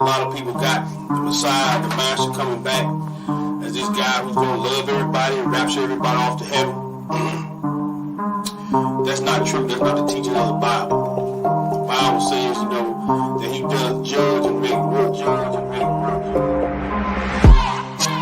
lot of people got the Messiah, the Master coming back as this guy who's going to love everybody and rapture everybody off to heaven. That's not true. That's not the teaching of the Bible. The Bible says, that he does judge and make work.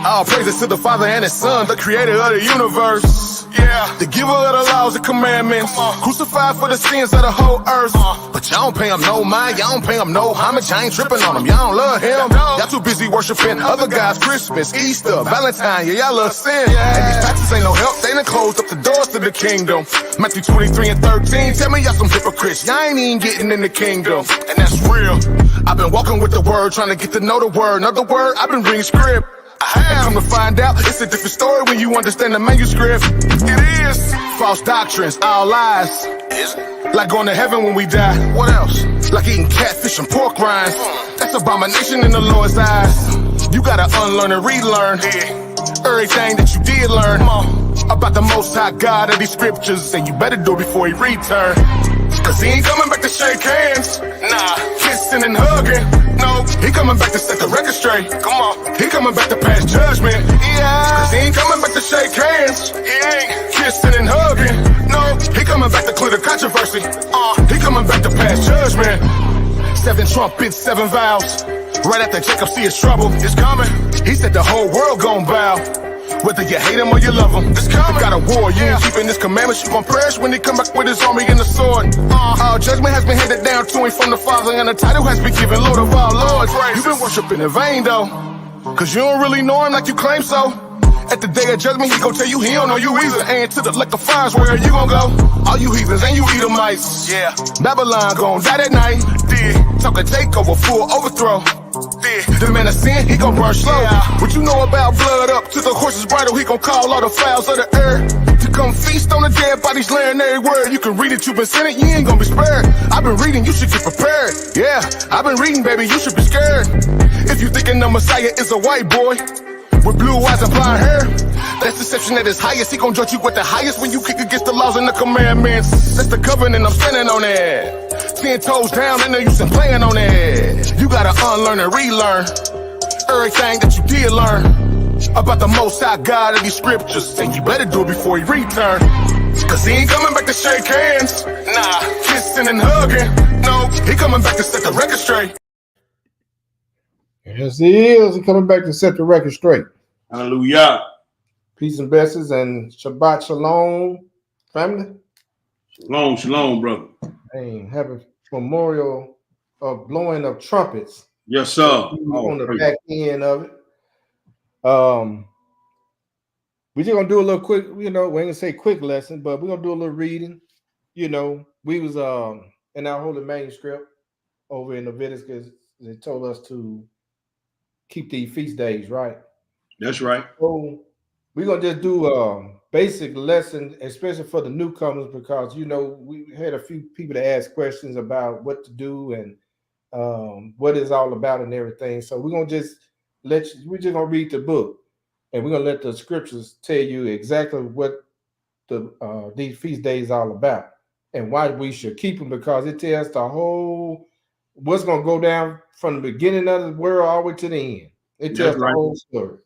All praises to the Father and His Son, the creator of the universe. Yeah, the giver of the laws and commandments, crucified for the sins of the whole earth. But y'all don't pay him no mind, y'all don't pay him no homage. I ain't tripping on him, y'all don't love him. Y'all too busy worshiping other guys, Christmas, Easter, Valentine, yeah, y'all love sin. And these taxes ain't no help, they done closed up the doors to the kingdom. Matthew 23 and 13, tell me y'all some hypocrites, y'all ain't even getting in the kingdom. And that's real, I've been walking with the word, trying to get to know the word. Another word, I've been reading script. I have come to find out it's a different story when you understand the manuscript. It is false doctrines, all lies. Like going to heaven when we die. What else? Like eating catfish and pork rinds. That's abomination in the Lord's eyes. You gotta unlearn and relearn everything that you did learn about the Most High God of these scriptures, and you better do it before He return. Cause He ain't coming back to shake hands. Nah, kissing and hugging. No, He coming back to set the record straight. Come on, He coming back to pass judgment. Yeah, cause He ain't coming back to shake hands. He ain't kissing and hugging. No, He coming back to clear the controversy. He coming back to pass judgment. 7 trumpets, 7 vows. Right after Jacob see his trouble, it's coming. He said the whole world gon' bow. Whether you hate him or you love him, it's coming. Got a war, you ain't keeping his commandments, you gon' perish when he come back with his army and the sword. All judgment has been handed down to him from the Father, and the title has been given Lord of all lords. You've been worshiping in vain though, cause you don't really know him like you claim so. At the day of judgment, he gon' tell you he don't know you either. And to the lake of fires, where you gon' go? All you heathens and you Edomites. Yeah, Babylon gon' die that night. Talk a takeover, full overthrow. The man of sin, he gon' burn slow. What you know about blood up to the horse's bridle? He gon' call all the fowls of the air to come feast on the dead bodies, laying every word. You can read it, you've been sinning, you ain't gon' be spared. I've been reading, you should get prepared. Yeah, I've been reading, baby, you should be scared. If you thinking the Messiah is a white boy with blue eyes and blonde hair, that's deception at its highest. He gon' judge you with the highest when you kick against the laws and the commandments. That's the covenant, I'm standing on it. 10 toes down, ain't no use in playing on it. You gotta unlearn and relearn everything that you did learn about the Most High God of these scriptures, and you better do it before He return. Cause He ain't coming back to shake hands. Nah, kissing and hugging. No, He coming back to set the record straight. Yes, He is. He coming back to set the record straight. Hallelujah. Peace and blessings and Shabbat Shalom, family. Shalom, shalom, brother. And happy memorial of blowing of trumpets. Yes, sir. On the back end of it. We're just gonna do a little quick, we ain't gonna say quick lesson, but we're gonna do a little reading. We was in our holy manuscript over in Leviticus. They told us to keep the feast days, right? That's right. So we're gonna just do a basic lesson, especially for the newcomers, because we had a few people to ask questions about what to do and what it's all about and everything. So we're gonna just we're just gonna read the book, and we're gonna let the scriptures tell you exactly what these feast days are all about and why we should keep them, because it tells the whole what's gonna go down from the beginning of the world all the way to the end. It tells the whole story.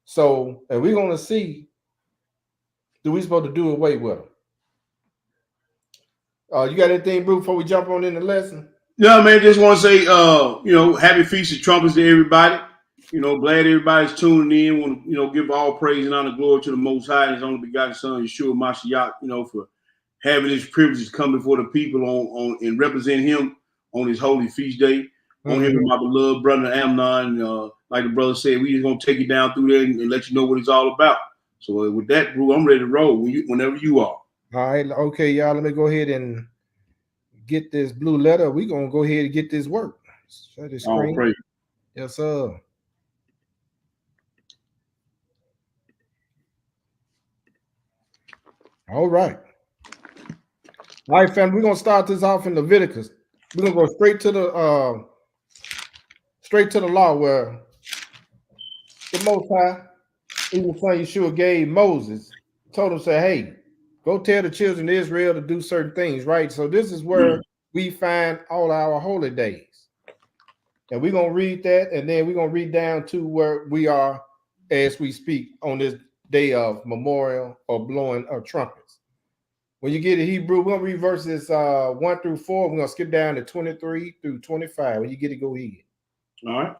So, and we're gonna see, do we supposed to do away with them? You got anything, Bruce, before we jump on in the lesson? Yeah, man, just want to say, happy Feast of Trumpets to everybody. Glad everybody's tuning in. Want to, give all praise and honor, glory to the Most High and His only begotten Son, Yeshua Mashiach, for having this privilege to come before the people on and represent Him on His holy feast day. On him and my beloved brother Amnon. Like the brother said, we just gonna take you down through there and let you know what it's all about. So with that, bro, I'm ready to roll whenever you are. All right, okay, y'all. Let me go ahead and get this blue letter. We're gonna go ahead and get this work. Share the screen. Praise. Yes, sir. All right. All right, family. We're gonna start this off in Leviticus. We're gonna go straight to the law, where the Most High, even Son Yeshua, gave Moses, told him, say, hey, go tell the children of Israel to do certain things, right? So this is where we find all our holy days. And we're gonna read that, and then we're gonna read down to where we are as we speak on this day of memorial or blowing of trumpets. When you get to Hebrew, we're gonna read verses 1 through 4. We're gonna skip down to 23 through 25. When you get it, go ahead. All right.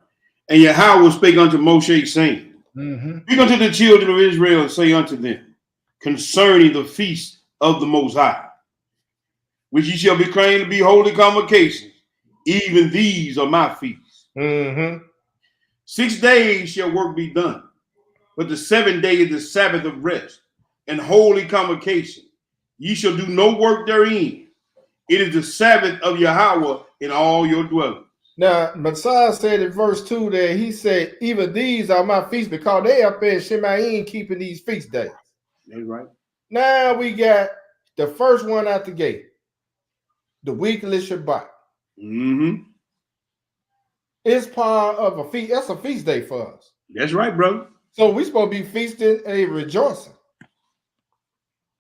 And Yahweh spake unto Moshe, saying, Speak unto the children of Israel, and say unto them, concerning the feast of the Most High, which ye shall be claimed to be holy convocations, even these are my feasts. 6 days shall work be done, but the 7th day is the Sabbath of rest and holy convocation. Ye shall do no work therein. It is the Sabbath of Yahweh in all your dwellings. Now, Messiah said in verse 2 that he said, even these are my feasts, because they up in Shemaim keeping these feast days. That's right. Now we got the first one out the gate, the weekly Shabbat. It's part of a feast. That's a feast day for us. That's right, brother. So we're supposed to be feasting and rejoicing.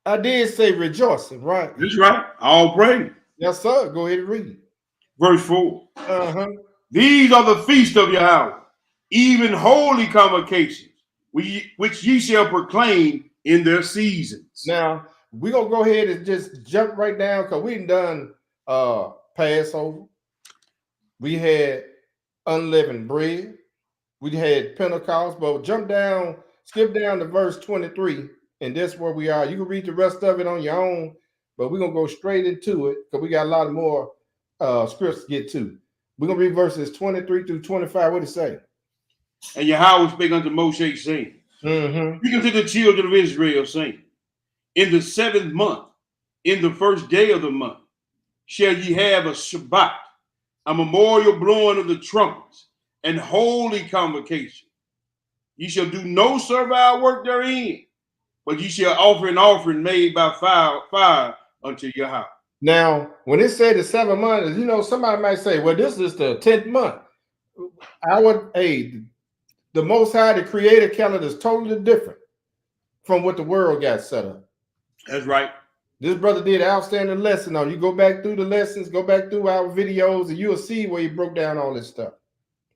I did say rejoicing, right? That's right. All praise. Yes, sir. Go ahead and read it. Verse 4. These are the feasts of Yahweh, even holy convocations, which ye shall proclaim in their seasons. Now, we're going to go ahead and just jump right down because we've done Passover. We had unleavened bread. We had Pentecost, but skip down to verse 23, and that's where we are. You can read the rest of it on your own, but we're going to go straight into it because we got a lot of more scripts to get to. We're going to read verses 23 through 25. What it say? And Yahweh spake unto Moshe, saying, Speak unto the children of Israel, saying, in the 7th month, in the first day of the month, shall ye have a Shabbat, a memorial blowing of the trumpets, and holy convocation. Ye shall do no servile work therein, but ye shall offer an offering made by fire unto Yahweh. Now, when it said the 7 months, you know, somebody might say, well, this is the 10th month. The Most High, the Creator calendar is totally different from what the world got set up. That's right. This brother did an outstanding lesson on. You go back through the lessons, go back through our videos, and you'll see where he broke down all this stuff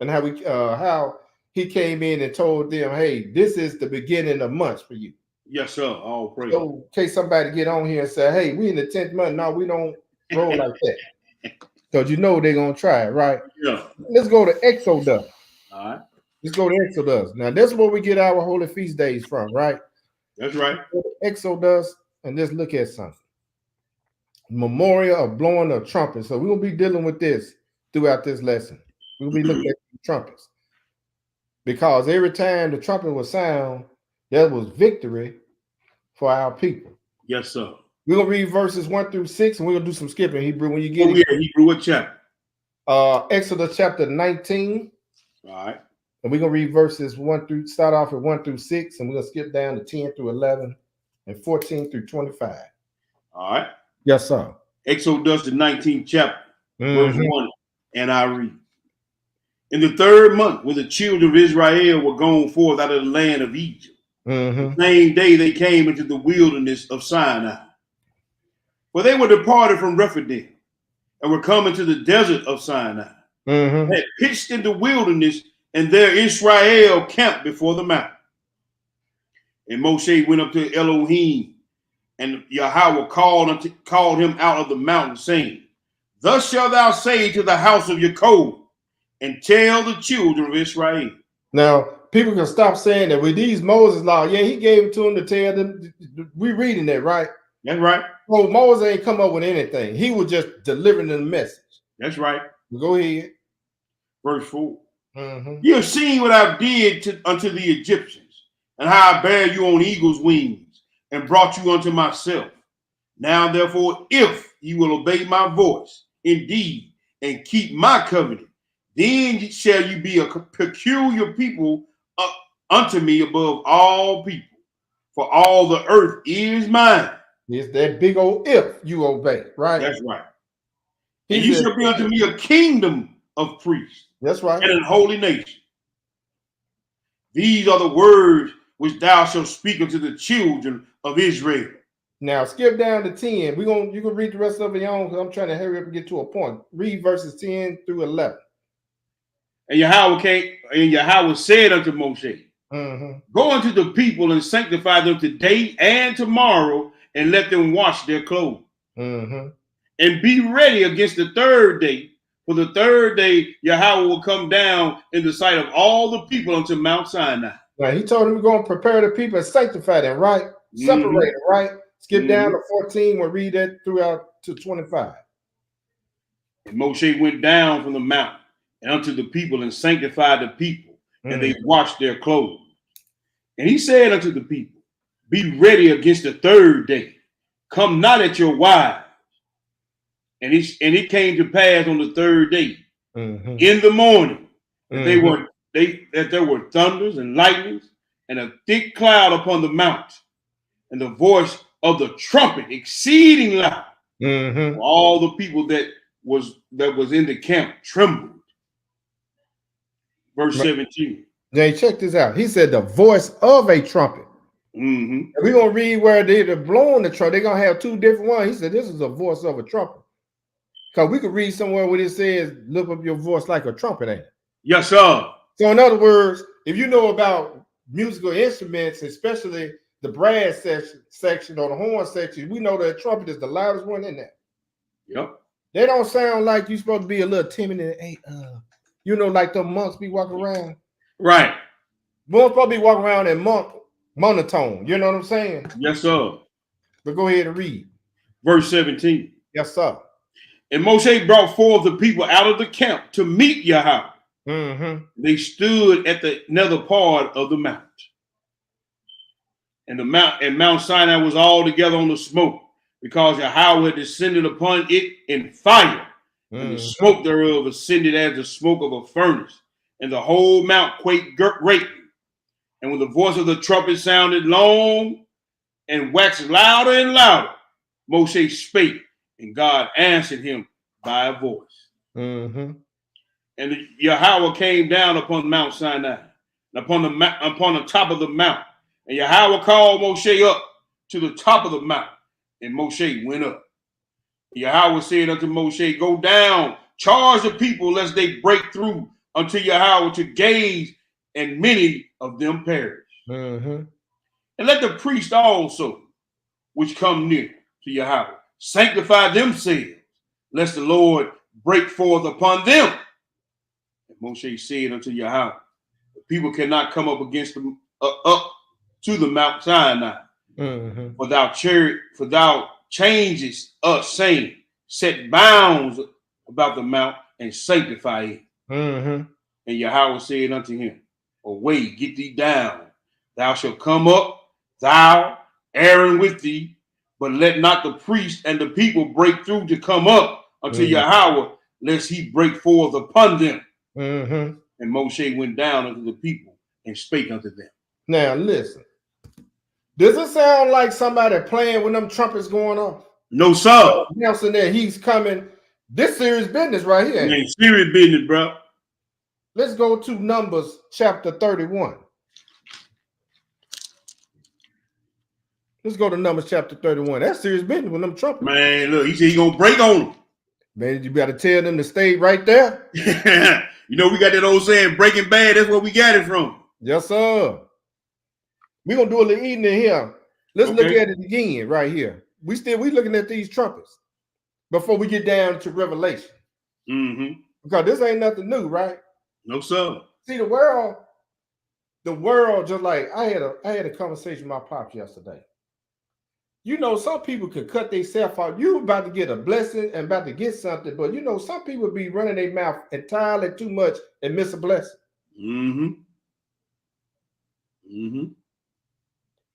and how he came in and told them, hey, this is the beginning of months for you. Yes, sir. All praise. So in case somebody get on here and say, hey, we in the 10th month. No, we don't roll like that. Because you know they're going to try it, right? Yeah. Let's go to Exodus. All right. Let's go to Exodus. Now, that's where we get our holy feast days from, right? That's right. Exodus, and let's look at something. Memorial of blowing of trumpets. So we're going to be dealing with this throughout this lesson. We'll be looking at the trumpets. Because every time the trumpet would sound, that was victory for our people. Yes, sir. We're going to read verses 1 through 6, and we're going to do some skipping, Hebrew, when you get it. Yeah, Hebrew, what chapter? Exodus chapter 19. All right. And we're going to read verses start off at 1 through 6, and we're going to skip down to 10 through 11 and 14 through 25. All right. Yes, sir. Exodus, the 19th chapter, verse 1, and I read. In the 3rd month, when the children of Israel were gone forth out of the land of Egypt, the same day they came into the wilderness of Sinai. For they were departed from Rephidim and were come into the desert of Sinai. They had pitched in the wilderness, and there Israel camped before the mountain. And Moshe went up to Elohim, and Yahweh called him out of the mountain, saying, Thus shalt thou say to the house of Jacob, and tell the children of Israel. Now, people can stop saying that with these Moses law, yeah, he gave it to them to tell them. We reading that, right? That's right. Well, Moses ain't come up with anything. He was just delivering the message. That's right. Go ahead. Verse 4. You have seen what I did unto the Egyptians, and how I bare you on eagle's wings, and brought you unto myself. Now, therefore, if you will obey my voice, indeed, and keep my covenant, then shall you be a peculiar people unto me above all people, for all the earth is mine. It's that big old if you obey, right? That's right. And you shall be unto me a kingdom of priests. That's right. And a holy nation. These are the words which thou shalt speak unto the children of Israel. Now skip down to 10. You can read the rest of it on because I'm trying to hurry up and get to a point. Read verses 10 through 11. And Yahweh said unto Moshe, go unto the people and sanctify them today and tomorrow, and let them wash their clothes. And be ready against the third day. For the third day, Yahweh will come down in the sight of all the people unto Mount Sinai. Now, he told him, we're going to prepare the people and sanctify them, right? Separate them, right? Skip down to 14. We'll read that throughout to 25. And Moshe went down from the mountain and unto the people and sanctified the people, and they washed their clothes. And he said unto the people, be ready against the third day. Come not at your wives. And it came to pass on the third day, in the morning, that there were thunders and lightnings, and a thick cloud upon the mount, and the voice of the trumpet exceeding loud. All the people that was in the camp trembled. Verse 17. Now check this out. He said the voice of a trumpet. We're gonna read where they're blowing the trumpet. They're gonna have two different ones. He said this is a voice of a trumpet. Because we could read somewhere where it says, lift up your voice like a trumpet, ain't it? Yes, sir. So in other words, if you know about musical instruments, especially the brass section or the horn section, we know that trumpet is the loudest one in there. Yep. They don't sound like you're supposed to be a little timid and like the monks be walking around. Right. Monks probably walk around in monotone. You know what I'm saying? Yes, sir. But go ahead and read. Verse 17. Yes, sir. And Moshe brought forth the people out of the camp to meet Yahweh. They stood at the nether part of the mount. And Mount Sinai was altogether on the smoke, because Yahweh had descended upon it in fire. And the smoke thereof ascended as the smoke of a furnace. And the whole mount quaked greatly. And when the voice of the trumpet sounded long and waxed louder and louder, Moshe spake, and God answered him by a voice. And Yahweh came down upon Mount Sinai, upon the top of the mount. And Yahweh called Moshe up to the top of the mount, and Moshe went up. Yahweh said unto Moshe, go down, charge the people, lest they break through unto Yahweh to gaze, and many of them perish. And let the priest also, which come near to Yahweh, sanctify themselves, lest the Lord break forth upon them. And Moshe said unto Yahweh, the people cannot come up against them up to the Mount Sinai, for thou changest us, saying, set bounds about the mount and sanctify it. And Yahweh said unto him, away, get thee down. Thou shalt come up, thou, Aaron with thee, but let not the priest and the people break through to come up unto Yahweh, lest he break forth upon them. And Moshe went down unto the people and spake unto them. Now listen, does it sound like somebody playing when them trumpets going off? No, sir. Announcing that he's coming. This serious business right here. Man, serious business, bro. Let's go to Numbers chapter 31. Let's go to Numbers chapter 31. That's serious business with them trumpets. Man, look, he said he gonna break on them. Man, you gotta tell them to stay right there. You know, we got that old saying, Breaking Bad, that's where we got it from. Yes, sir. We're gonna do a little eating in here. Let's look at it again right here. We looking at these trumpets before we get down to Revelation. Because this ain't nothing new, right? No, sir. See, the world, just like I had a conversation with my pops yesterday. You know, some people could cut themselves out. You about to get a blessing and about to get something, but you know, some people be running their mouth entirely too much and miss a blessing.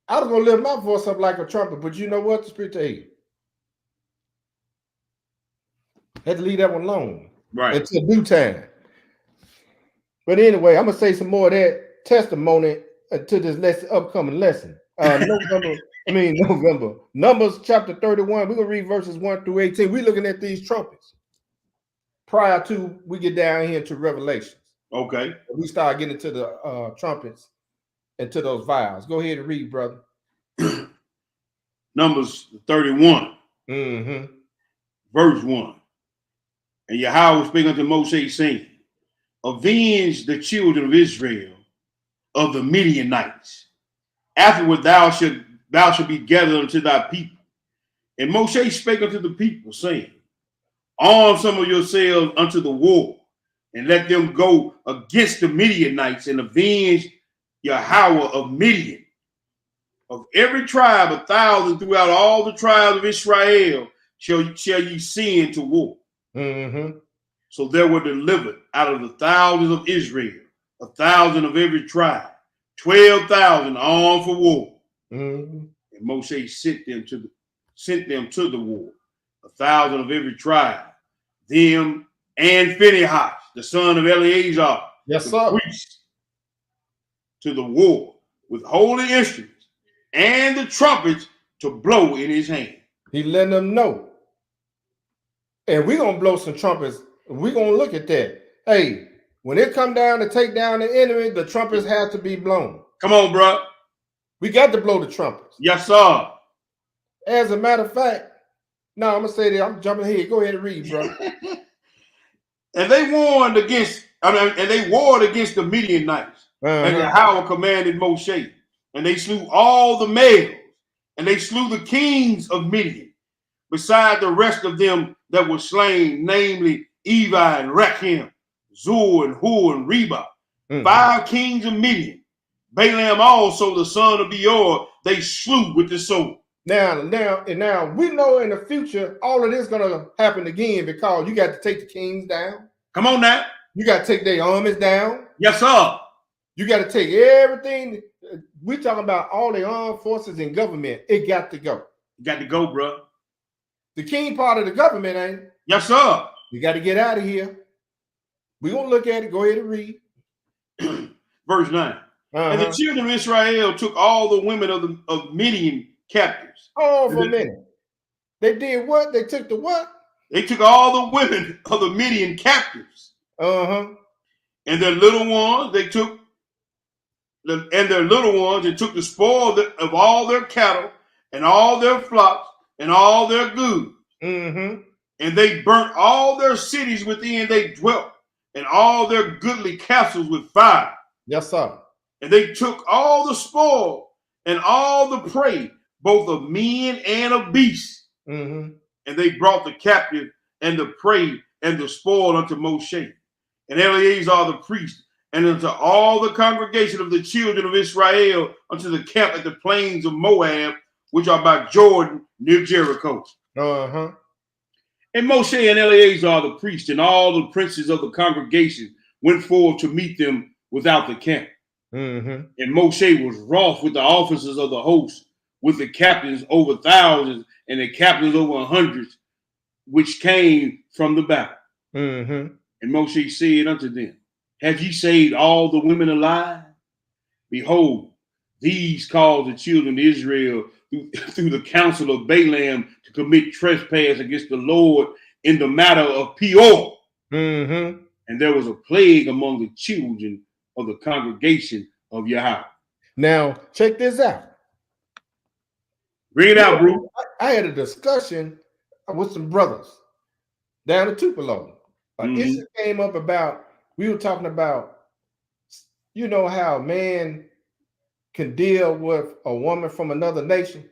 I was gonna lift my voice up like a trumpet, but you know what? The Spirit tell you. Had to leave that one alone. Right. Until due time. But anyway, I'm gonna say some more of that testimony to this upcoming lesson. November. Numbers chapter 31. We're gonna read verses 1 through 18. We're looking at these trumpets prior to we get down here to Revelations. Okay. We start getting to the trumpets and to those vials. Go ahead and read, brother. Numbers 31. Verse 1. And Yahweh spake unto Moshe, saying, avenge the children of Israel of the Midianites. Afterward thou shalt be gathered unto thy people. And Moshe spake unto the people, saying, arm some of yourselves unto the war, and let them go against the Midianites and avenge Yahweh of Midian. Of every tribe 1,000 throughout all the tribes of Israel shall ye send to war. Mm-hmm. So there were delivered out of the thousands of Israel 1,000 of every tribe, 12,000 armed for war. Mm-hmm. And Moshe sent them to the war, 1,000 of every tribe, them and Phinehas, the son of Eleazar, Yes, the sir. priest, to the war with holy instruments and the trumpets to blow in his hand. He letting them know. And we're going to blow some trumpets. We're going to look at that. Hey, when it come down to take down the enemy, the trumpets have to be blown. Come on, bro. We got to blow the trumpets. Yes, sir. As a matter of fact, no, I'm going to say that. I'm jumping ahead. Go ahead and read, bro. And they warred against the Midianites. And Yahweh commanded Moshe. And they slew all the males, and they slew the kings of Midian, beside the rest of them that were slain, namely Evi and Rechem, Zur and Hur and Reba, 5 kings of Midian. Balaam also, the son of Beor, they slew with the sword. Now we know in the future all of this is gonna happen again because you got to take the kings down. Come on now. You got to take their armies down. Yes, sir. You got to take everything. We're talking about all the armed forces and government. It got to go. You got to go, bro. The king part of the government, ain't it? Yes, sir. You got to get out of here. We're going to look at it. Go ahead and read. Verse 9. And the children of Israel took all the women of Midian captives. Oh, for a minute. They did what? They took the what? They took all the women of the Midian captives. And their little ones, they took the spoil of all their cattle and all their flocks and all their goods. And they burnt all their cities within they dwelt, and all their goodly castles with fire. Yes, sir. And they took all the spoil and all the prey, both of men and of beasts. And they brought the captive and the prey and the spoil unto Moshe and Eleazar the priest, and unto all the congregation of the children of Israel, unto the camp at the plains of Moab, which are by Jordan near Jericho. And Moshe and Eleazar the priest and all the princes of the congregation went forth to meet them without the camp. And Moshe was wroth with the officers of the host, with the captains over thousands and the captains over hundreds, which came from the battle. And Moshe said unto them, have ye saved all the women alive? Behold, these caused the children of Israel through the counsel of Balaam to commit trespass against the Lord in the matter of Peor. And there was a plague among the children of the congregation of Yahweh. Now, check this out. Bring it out, bro. I had a discussion with some brothers down in Tupelo. An issue came up about, we were talking about, you know how a man can deal with a woman from another nation.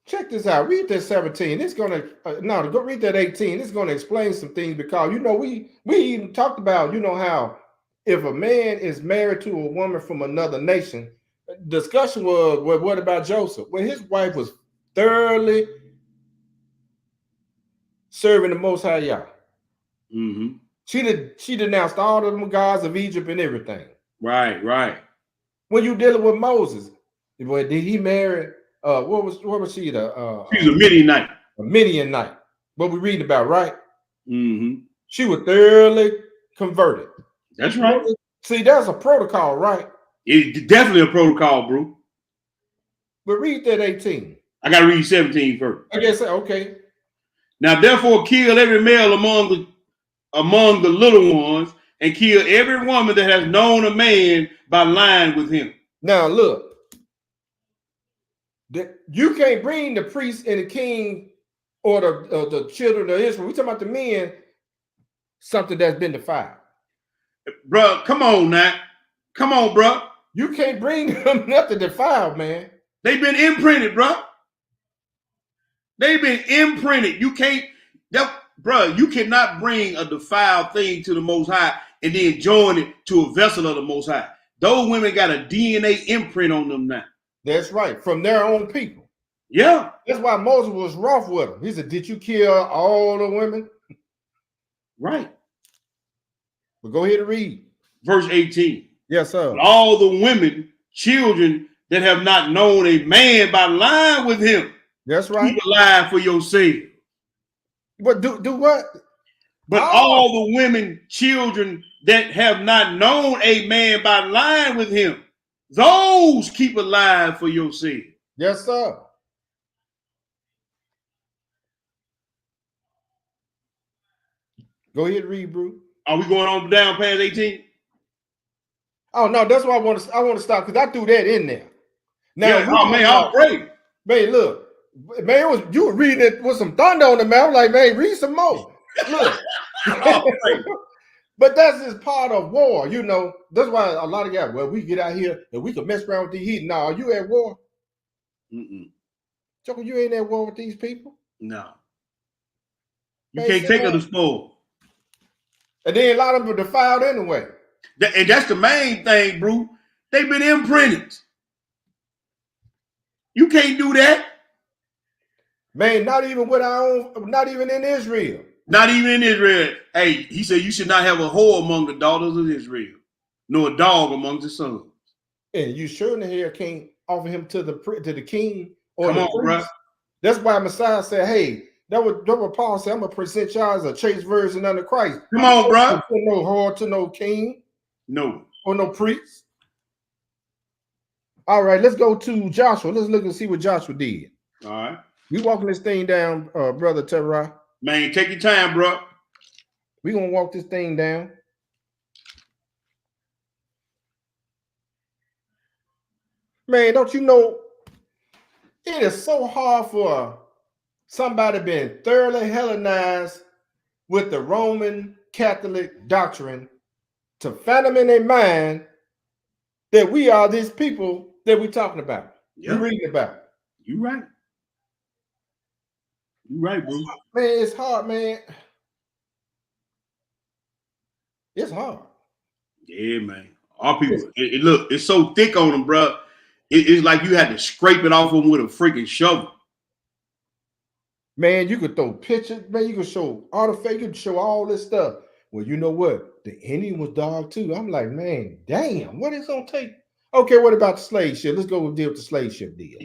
Check this out. Read that 17. It's gonna go read that 18. It's gonna explain some things because you know we even talked about, you know, how if a man is married to a woman from another nation, discussion was, well, what about Joseph? Well, his wife was thoroughly serving the Most High Yah. She denounced all of them gods of Egypt and everything. Right. When you dealing with Moses, boy, did he marry? What was she? She was a Midianite. A Midianite. What we reading about, right? She was thoroughly converted. That's right. See, that's a protocol, right? It's definitely a protocol, bro. But read that 18. I gotta read 17 first. I guess okay. Now, therefore, kill every male among the little ones, and kill every woman that has known a man by lying with him. Now, look, you can't bring the priest and the king or the children of Israel. We're talking about the men something that's been defiled. Bro, come on now. Come on, bro. You can't bring them nothing defiled, man. They've been imprinted, bro. They've been imprinted. You can't, bro, you cannot bring a defiled thing to the Most High and then join it to a vessel of the Most High. Those women got a DNA imprint on them now. That's right, from their own people. Yeah. That's why Moses was rough with them. He said, did you kill all the women? Right. But go ahead and read. Verse 18. Yes, sir. But all the women, children that have not known a man by lying with him. That's right. Keep alive for your sake. But do what? But all the women, children that have not known a man by lying with him, those keep alive for your sake. Yes, sir. Go ahead and read, bro. Are we going on down past 18? Oh no, that's why I want to stop, because I threw that in there. Now, yeah, oh man, I'll pray. Man, look, man, you were reading it with some thunder on the mouth. Like, man, read some more. Look. But that's just part of war, you know. That's why a lot of guys, well, we get out here and we can mess around with the heat. No, are you at war? Choco, you ain't at war with these people? No. You can't take her to spoil. And then a lot of them are defiled anyway. And that's the main thing, bro. They've been imprinted. You can't do that. Man, not even with our own, not even in Israel. Not even in Israel. Hey, he said you should not have a whore among the daughters of Israel, nor a dog among the sons. And you sure in the hell can't offer him to the king or Come the on, priest. bro. That's why Messiah said, hey, that what Paul said, I'm going to present y'all as a chaste version under Christ. Come on, bro. No whore to no king. No. Or no priest. All right, let's go to Joshua. Let's look and see what Joshua did. All right. We walking this thing down, Brother Terah. Man, take your time, bro. We're going to walk this thing down. Man, don't you know, it is so hard for somebody being thoroughly Hellenized with the Roman Catholic doctrine to fathom in their mind that we are these people that we're talking about. Yep. We're reading about. You right. You right, bro. Man, it's hard, man. It's hard. Yeah, man. Our people, look, it's so thick on them, bro. It's like you had to scrape it off them with a freaking shovel. Man, you could throw pictures, man. You could show artifacts, you could show all this stuff. Well, you know what? The Indian was dog too. I'm like, man, damn, what is it gonna take? Okay, what about the slave ship? Let's go deal with the slave ship deal.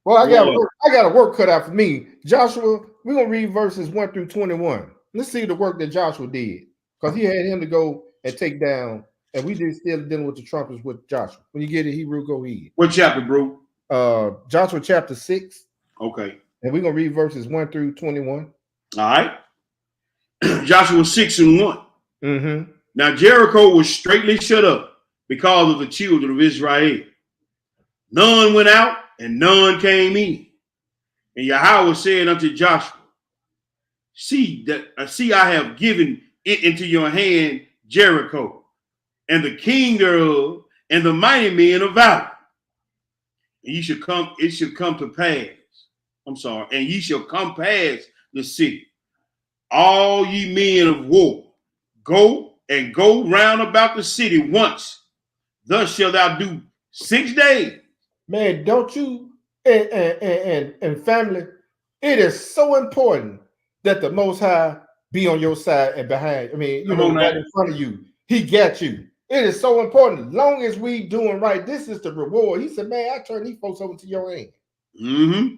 Well, I got a work cut out for me. Joshua, we're gonna read verses 1 through 21. Let's see the work that Joshua did, because he had him to go and take down, and we just still dealing with the trumpets with Joshua. When you get it, Hebrew, go ahead. What chapter, bro? Joshua chapter 6. Okay. And we're gonna read verses 1 through 21. All right. Joshua 6 and 1. Mm-hmm. Now Jericho was straightly shut up because of the children of Israel. None went out and none came in. And Yahweh said unto Joshua, See, I have given it into your hand, Jericho, and the king thereof, and the mighty men of valor. And it shall come to pass. And ye shall come past the city. All ye men of war, go round about the city once. Thus shalt thou do 6 days. Man, don't you and family, it is so important that the Most High be on your side and behind. I mean, right in front of you. He got you. It is so important. As long as we doing right, this is the reward. He said, man, I turn these folks over to your hand. Mm-hmm.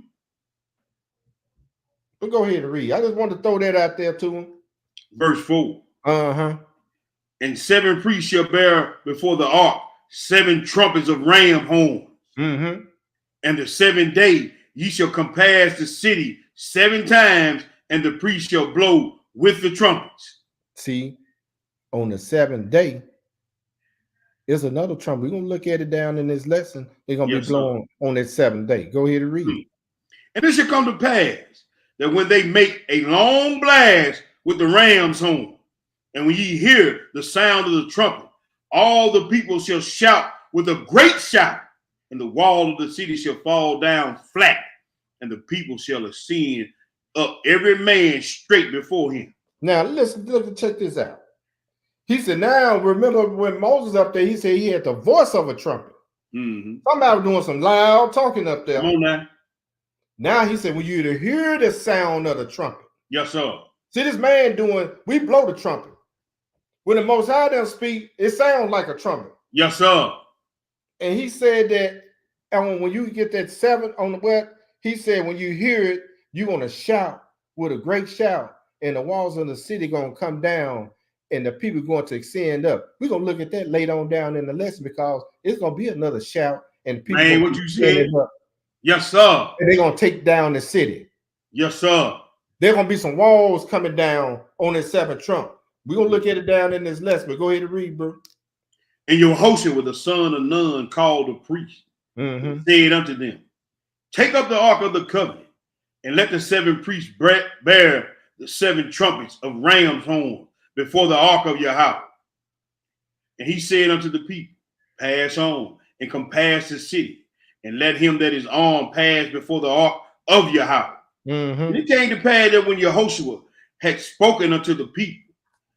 But go ahead and read. I just want to throw that out there to him. Verse 4. Uh-huh. And 7 priests shall bear before the ark 7 trumpets of ram horns. Mm-hmm. And the 7th day ye shall compass the city 7 times, and the priest shall blow with the trumpets. See, on the 7th day, there's another trumpet. We're going to look at it down in this lesson. They're going to be blown on that 7th day. Go ahead and read. And it shall come to pass that when they make a long blast with the ram's horn, and when ye hear the sound of the trumpet, all the people shall shout with a great shout, and the wall of the city shall fall down flat, and the people shall ascend up every man straight before him. Now listen, look, check this out. He said, now remember when Moses up there, he said he had the voice of a trumpet. Somebody doing some loud talking up there. Come on now. Now he said, when you hear the sound of the trumpet. Yes, sir. See this man doing, we blow the trumpet. When the Most High does speak, it sounds like a trumpet. Yes, sir. And he said that when you get that 7 on the wet, he said when you hear it, you're going to shout with a great shout, and the walls of the city going to come down, and the people going to ascend up. We're going to look at that later on down in the lesson, because it's going to be another shout, and people Man, what you said? up. Yes, sir. And they're going to take down the city. Yes, sir. There's going to be some walls coming down on this 7th trump. We're going to look at it down in this lesson, but go ahead and read, bro. And Yehoshua with the son of Nun called the priest, and said unto them, take up the ark of the covenant, and let the 7 priests bear the 7 trumpets of ram's horn before the ark of Yahweh. And he said unto the people, pass on, and compass the city, and let him that is armed pass before the ark of Yahweh. And it came to pass that when Yehoshua had spoken unto the people,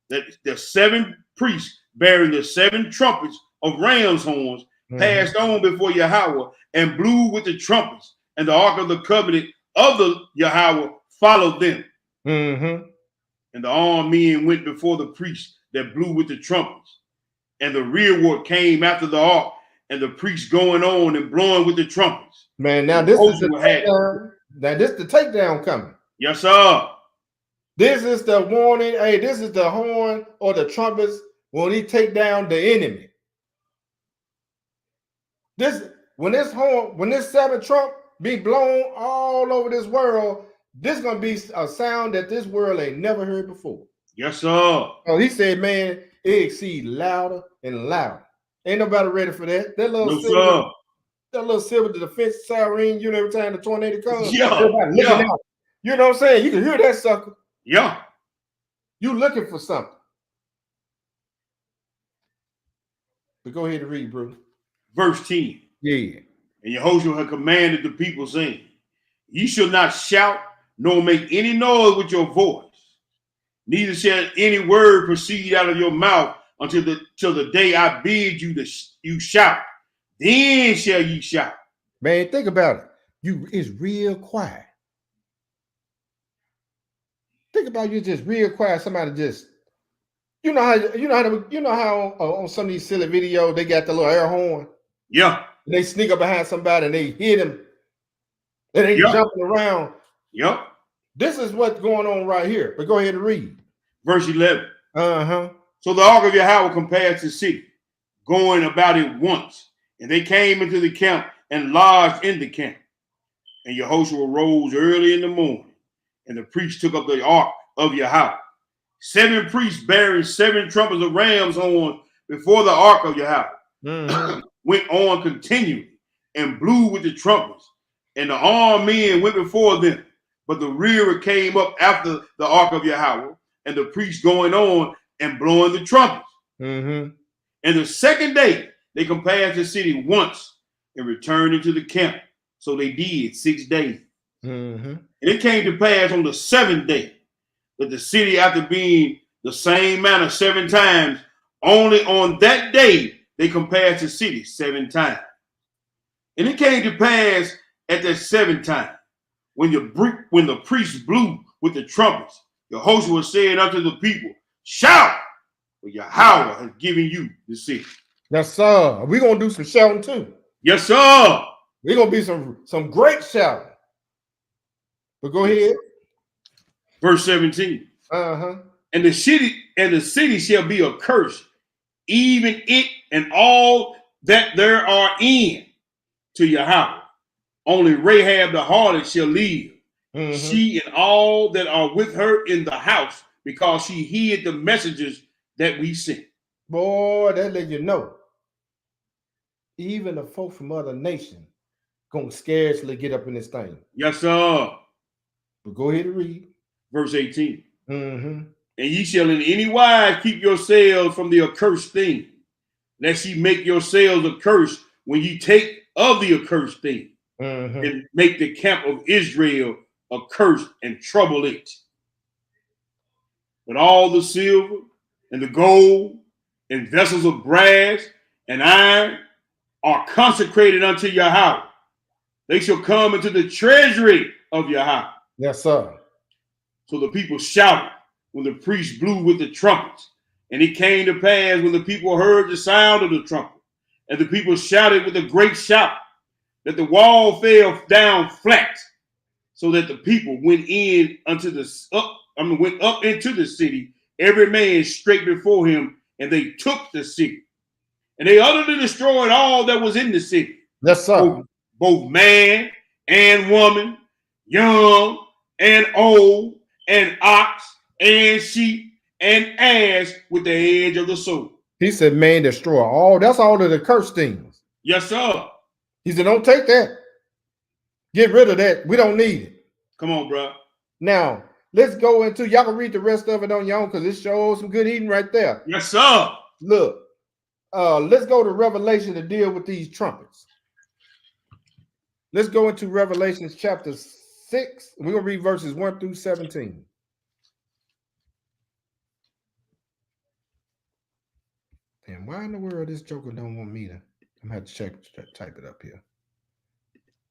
that the 7 priests bearing the 7 trumpets of ram's horns passed on before Yahweh and blew with the trumpets, and the ark of the covenant of the Yahweh followed them. And the armed men went before the priests that blew with the trumpets, and the rearward came after the ark, and the priests going on and blowing with the trumpets. Man, now this is the takedown. Now this is the takedown coming. Yes, sir. This is the warning. Hey, this is the horn or the trumpets when he take down the enemy. When this 7th trump be blown all over this world, this is gonna be a sound that this world ain't never heard before. Yes, sir. Oh, he said, man, it exceeds louder and louder. Ain't nobody ready for that. That little silver defense siren, you know, every time the tornado comes. Yeah. Out. You know what I'm saying? You can hear that sucker. Yeah. You looking for something. But go ahead and read, bro. Verse 10. Yeah. And Yehoshua had commanded the people, saying, ye shall not shout, nor make any noise with your voice, neither shall any word proceed out of your mouth until the day I bid you you shout. Then shall ye shout. Man, think about it. It's real quiet. Think about you just real quiet. Somebody just, you know how on some of these silly videos they got the little air horn. Yeah. They sneak up behind somebody and they hit him. And they jumping around. Yep. This is what's going on right here. But go ahead and read. Verse 11. So the ark of Yahweh compassed the city, going about it once. And they came into the camp and lodged in the camp. And Yehoshua rose early in the morning, and the priests took up the ark of Yahweh. 7 priests bearing 7 trumpets of ram's horns before the ark of Yahweh went on continually and blew with the trumpets. And the armed men went before them, but the rear came up after the ark of Yahweh, and the priests going on and blowing the trumpets. And the second day they compassed the city once and returned into the camp. So they did 6 days. And it came to pass on the 7th day that the city, after being the same manner 7 times, only on that day they compassed the city 7 times. And it came to pass at that 7th time, when the priests blew with the trumpets, Yehoshua said unto the people, shout, for Yahweh has given you the city. Yes, sir. We're going to do some shouting too. Yes, sir. We're going to be some great shouting. But go ahead. Verse 17. And the city shall be accursed, even it and all that there are in, to Yahweh. Only Rahab the harlot shall live, she and all that are with her in the house, because she hid the messengers that we sent. Boy, that let you know. Even the folk from other nations gonna scarcely get up in this thing. Yes, sir. But go ahead and read. Verse 18. Mm-hmm. And ye shall in any wise keep yourselves from the accursed thing, lest ye make yourselves accursed when ye take of the accursed thing, and make the camp of Israel accursed and trouble it. But all the silver and the gold and vessels of brass and iron are consecrated unto your house. They shall come into the treasury of your house. Yes, sir. So the people shouted when the priest blew with the trumpets. And it came to pass when the people heard the sound of the trumpet, and the people shouted with a great shout, that the wall fell down flat, so that the people went up into the city, every man straight before him, and they took the city. And they utterly destroyed all that was in the city. Yes, sir. Both man and woman, young and old, and ox and sheep and ass with the edge of the sword. He said, man, destroy all. That's all of the cursed things. Yes, sir. He said, don't take that. Get rid of that. We don't need it. Come on, bro. Now, let's go into, y'all can read the rest of it on your own because it shows some good eating right there. Yes, sir. Look, let's go to Revelation to deal with these trumpets. Let's go into Revelations chapter 6. We're going to read verses 1 through 17. And why in the world this joker don't want me to? I'm going to have to type it up here.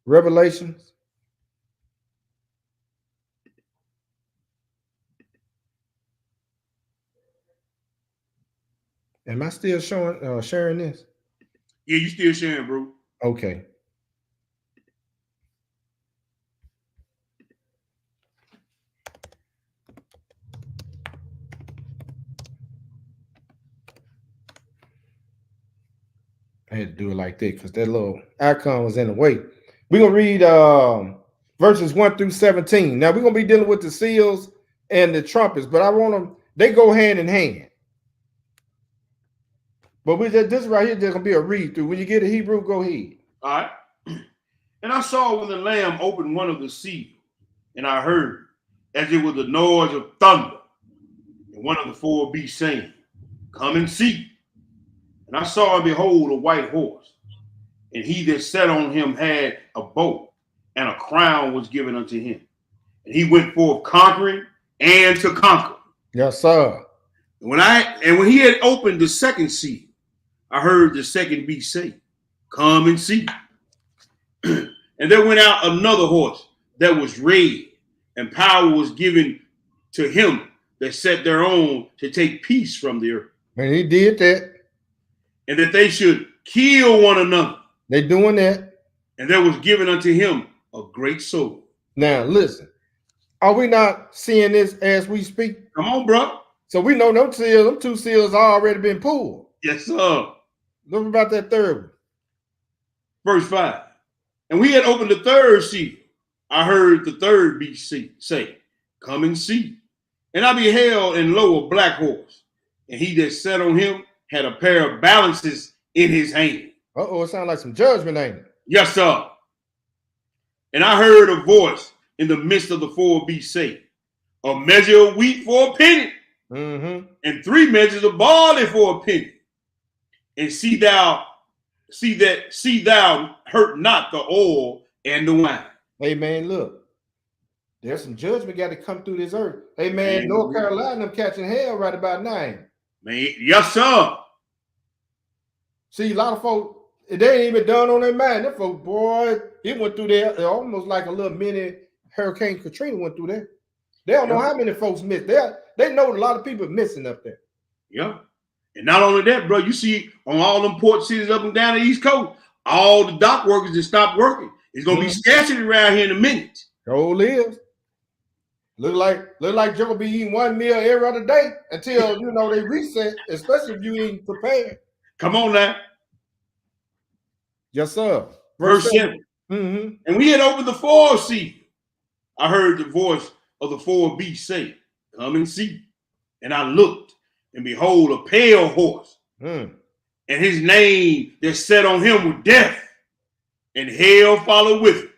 Revelations. Am I still sharing this? Yeah, you still sharing, bro. Okay. I had to do it like that because that little icon was in the way. We're going to read verses 1 through 17. Now, we're going to be dealing with the seals and the trumpets, but I want them, they go hand in hand. But this right here, there's going to be a read through. When you get a Hebrew, go ahead. All right. And I saw when the Lamb opened one of the seals, and I heard, as it was the noise of thunder, and one of the four beasts saying, come and see. And I saw and behold a white horse, and he that sat on him had a bow, and a crown was given unto him. And he went forth conquering and to conquer. Yes, sir. And when he had opened the second seal, I heard the second beast say, come and see. And there went out another horse that was red, and power was given to him that sat thereon to take peace from the earth. And he did that. And that they should kill one another. They doing that. And there was given unto him a great sword. Now, listen. Are we not seeing this as we speak? Come on, bro. So we know them two seals already been pulled. Yes, sir. Look about that third one. Verse 5. And we had opened the third seal. I heard the third beast say, come and see. And I beheld, and lo, a black horse. And he that sat on him had a pair of balances in his hand. Uh-oh, it sounds like some judgment, ain't it? Yes, sir. And I heard a voice in the midst of the four beasts say, a measure of wheat for a penny, and 3 measures of barley for a penny. And see thou hurt not the oil and the wine. Hey, man, look. There's some judgment got to come through this earth. Hey, man, North Carolina, them catching hell right about now. Man, yes, sir. See, a lot of folks, they ain't even done on their mind. Them folks, boy, it went through there almost like a little mini Hurricane Katrina went through there. They don't know how many folks missed there. They know a lot of people missing up there. Yeah. And not only that, bro, you see on all them port cities up and down the East Coast, all the dock workers that stopped working. It's going to be scarcity around here in a minute. Oh, lives. Look like Joe be eating one meal every other day until, they reset, especially if you ain't prepared. Come on now. Yes, sir. Verse 7. And we had opened the fourth seal. I heard the voice of the four beasts say, come and see. And I looked, and behold, a pale horse. And his name that sat on him was Death, and hell followed with it.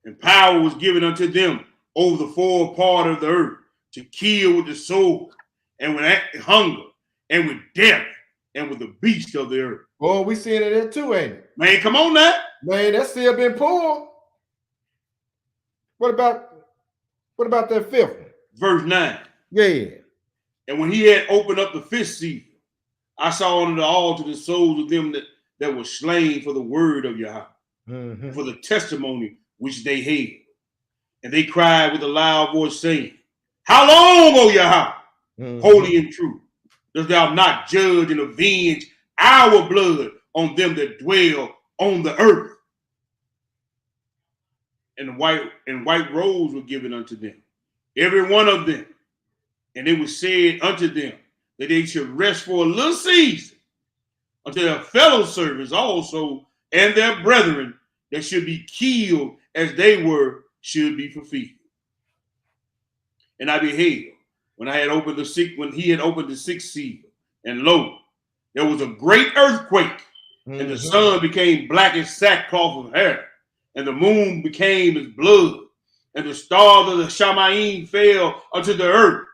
And power was given unto them over the four part of the earth, to kill with the sword, and with hunger, and with death, and with the beasts of the earth. Boy, we seeing it there too, ain't it? Man, come on now. Man, that's still been pulled. What about that fifth one? Verse 9. Yeah. And when he had opened up the fifth seal, I saw under the altar the souls of them that were slain for the word of Yahweh, for the testimony which they had. And they cried with a loud voice, saying, How long, O Yahweh, holy and true, dost thou not judge and avenge our blood on them that dwell on the earth? And white robes were given unto them, every one of them. And it was said unto them that they should rest for a little season until their fellow servants also and their brethren that should be killed as they were should be fulfilled. And I beheld when he had opened the sixth seal, and lo, there was a great earthquake, and the sun became black as sackcloth of hair, and the moon became as blood, and the stars of the Shamayim fell unto the earth,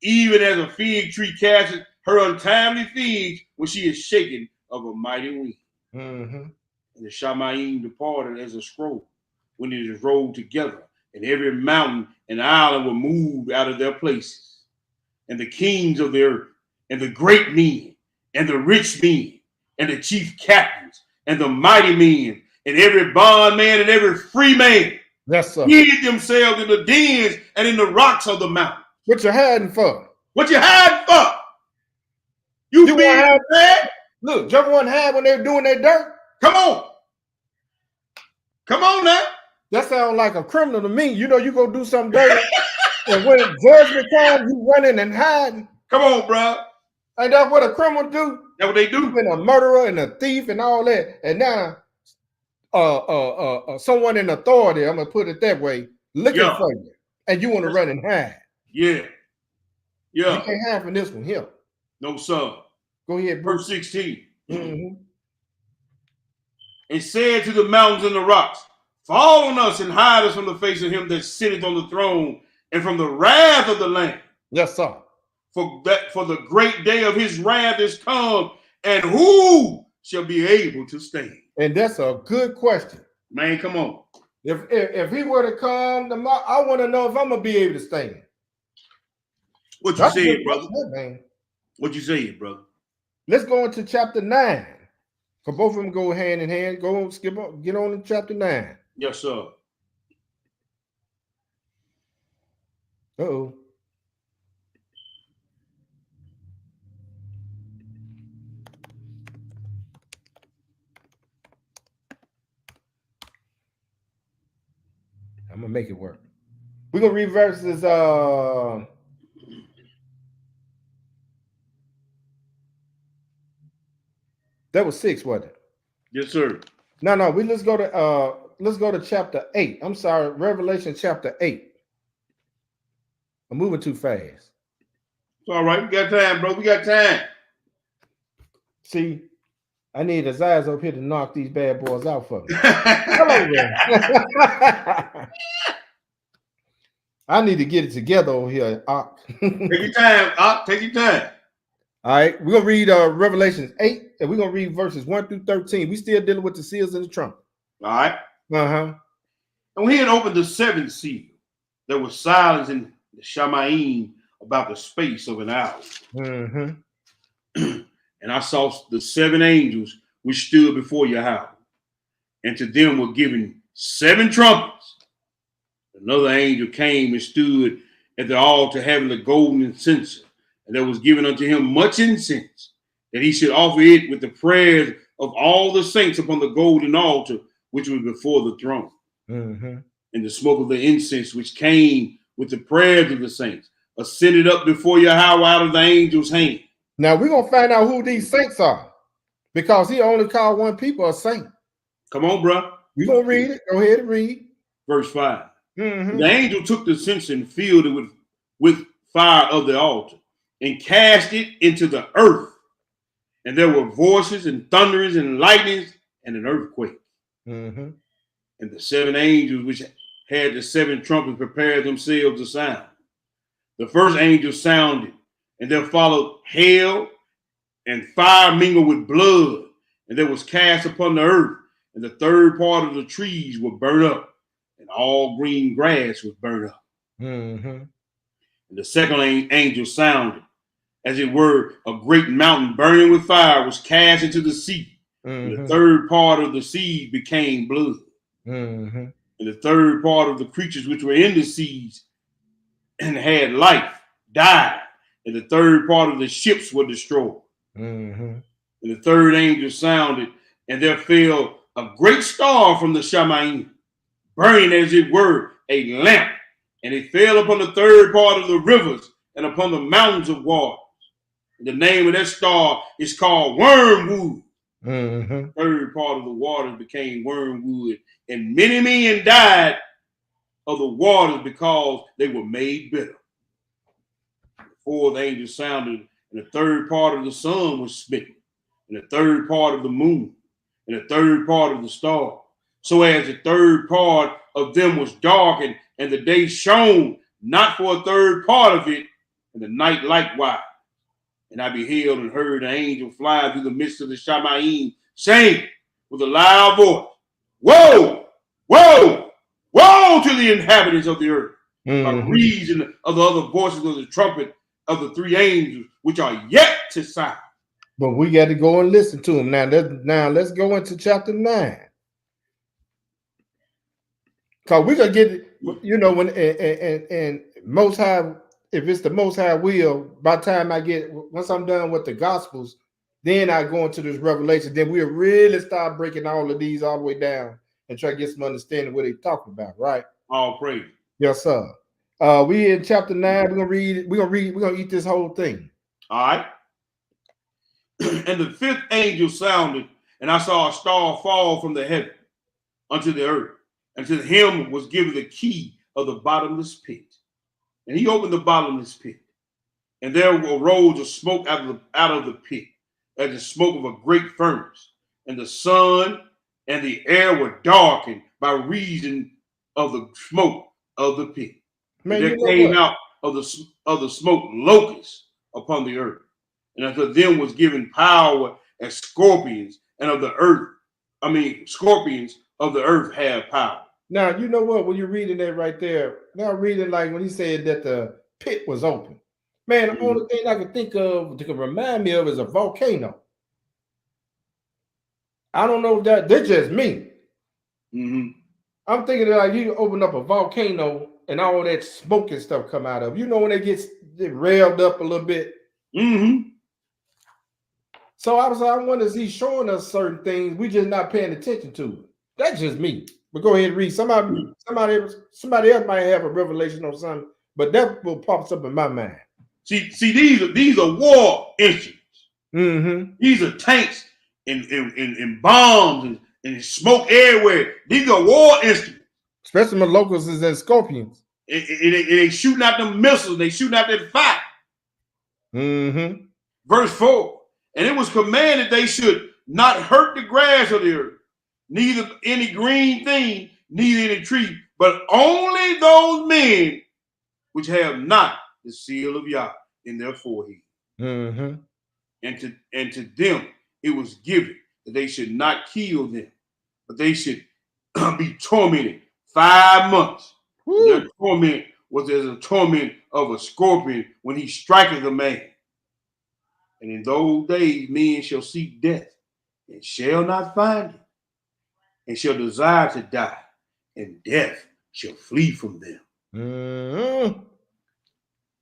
even as a fig tree casteth her untimely figs when she is shaken of a mighty wind. And the Shamayim departed as a scroll when it is rolled together, and every mountain and island were moved out of their places. And the kings of the earth, and the great men, and the rich men, and the chief captains, and the mighty men, and every bondman and every free man, hid themselves in the dens and in the rocks of the mountain. What you hiding for? What you hiding for? You being bad? Look, jump one hide when they're doing their dirt. Come on. Come on now. That sounds like a criminal to me. You know, you go do something dirty, and when judgment comes, you running and hiding. Come on, bro. Ain't that what a criminal do? That's what they do. You've been a murderer and a thief and all that, and now someone in authority, I'm gonna put it that way, looking for you, and you want to run and hide. Yeah. Yeah. You can't hide from this one here. No, sir. Go ahead, verse 16. And said to the mountains and the rocks, Fall on us and hide us from the face of him that sitteth on the throne and from the wrath of the Lamb. Yes, sir. For the great day of his wrath is come, and who shall be able to stand? And that's a good question. Man, come on. If he were to come tomorrow, I want to know if I'm gonna be able to stand. What you said, brother? Man. What you said, brother? Let's go into chapter 9. Because both of them go hand in hand. Go skip on, get on to chapter 9. Yes, sir. Uh-oh. I'm gonna make it work. We're gonna read verses that was 6, wasn't it? Yes, sir. No, let's go to chapter 8. I'm sorry, Revelation chapter 8. I'm moving too fast. It's all right. We got time, bro. We got time. See, I need his eyes up here to knock these bad boys out for me. Hello there. I need to get it together over here. Take your time, take your time. All right, we're gonna read Revelation 8, and we're gonna read verses 1 through 13. We still dealing with the seals and the trumpet. All right. And when he had opened the seventh seal, there was silence in the Shamayim about the space of an hour. And I saw the 7 angels which stood before Yahweh, and to them were given 7 trumpets. Another angel came and stood at the altar having the golden censer, and there was given unto him much incense, that he should offer it with the prayers of all the saints upon the golden altar which was before the throne. And the smoke of the incense which came with the prayers of the saints ascended up before Yahweh out of the angel's hand. Now we're gonna find out who these saints are, because he only called one people a saint. Come on, bro. We're gonna read it. Go ahead and read. Verse 5. The angel took the censer and filled it with fire of the altar and cast it into the earth. And there were voices and thunderings and lightnings and an earthquake. And the 7 angels which had the 7 trumpets prepared themselves to sound. The first angel sounded, and there followed hail and fire mingled with blood, and there was cast upon the earth, and the third part of the trees were burnt up, and all green grass was burnt up. Mm-hmm. And the second angel sounded, as it were, a great mountain burning with fire was cast into the sea. And the third part of the sea became blood. Mm-hmm. And the third part of the creatures which were in the seas and had life died. And the third part of the ships were destroyed. Mm-hmm. And the third angel sounded, and there fell a great star from the Shamayim, burning as it were a lamp. And it fell upon the third part of the rivers and upon the mountains of water. And the name of that star is called Wormwood. Mm-hmm. The third part of the waters became wormwood, and many men died of the waters because they were made bitter. The fourth angel sounded, and the third part of the sun was smitten, and the third part of the moon, and the third part of the star, so as the third part of them was darkened, and the day shone not for a third part of it, and the night likewise. And I beheld and heard an angel fly through the midst of the Shamayim, saying with a loud voice, "Woe, woe, woe to the inhabitants of the earth, by reason of the other voices of the trumpet of the 3 angels, which are yet to sound." But we got to go and listen to him now. Let's go into chapter 9. Because we're gonna get, when and Most High, if it's the Most High will, by the time once I'm done with the Gospels, then I go into this Revelation. Then we'll really start breaking all of these all the way down and try to get some understanding of what they're talking about, right? All praise. Yes, sir. We in chapter 9. We're gonna eat this whole thing. All right. And the 5th angel sounded, and I saw a star fall from the heaven unto the earth, and to him was given the key of the bottomless pit. And he opened the bottomless pit, and there arose a smoke out of the pit, as the smoke of a great furnace. And the sun and the air were darkened by reason of the smoke of the pit. Man, and there came out of the smoke locusts upon the earth. And unto them was given power as scorpions scorpions of the earth have power. Now, you know what? When you're reading that right there, now reading like when he said that the pit was open. Man, the only thing I can think of that can remind me of is a volcano. I don't know if that's just me. Mm-hmm. I'm thinking that like you open up a volcano and all that smoke and stuff come out of. When it gets revved up a little bit. Mm-hmm. So I wonder, is he showing us certain things we just not paying attention to? That's just me. But go ahead and read. Somebody else might have a revelation on something, but that will pops up in my mind. See, these are war instruments. Mm-hmm. These are tanks and bombs and smoke everywhere. These are war instruments. Especially the locusts and scorpions. They shooting out them missiles. They shooting out that fire. Mm-hmm. Verse 4. And it was commanded they should not hurt the grass of the earth, neither any green thing, neither any tree, but only those men which have not the seal of Yah in their forehead. Mm-hmm. And to them it was given that they should not kill them, but they should be tormented 5 months. Their torment was as a torment of a scorpion when he striketh a man. And in those days men shall seek death and shall not find it, and shall desire to die, and death shall flee from them. Mm-hmm.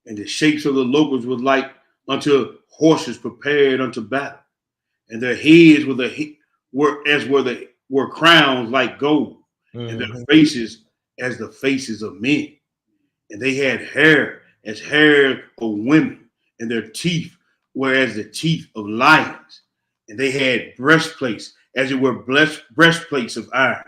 And the shapes of the locusts were like unto horses prepared unto battle, and their heads were crowns like gold, and their faces as the faces of men. And they had hair as hair of women, and their teeth were as the teeth of lions. And they had breastplates as it were breastplates of iron.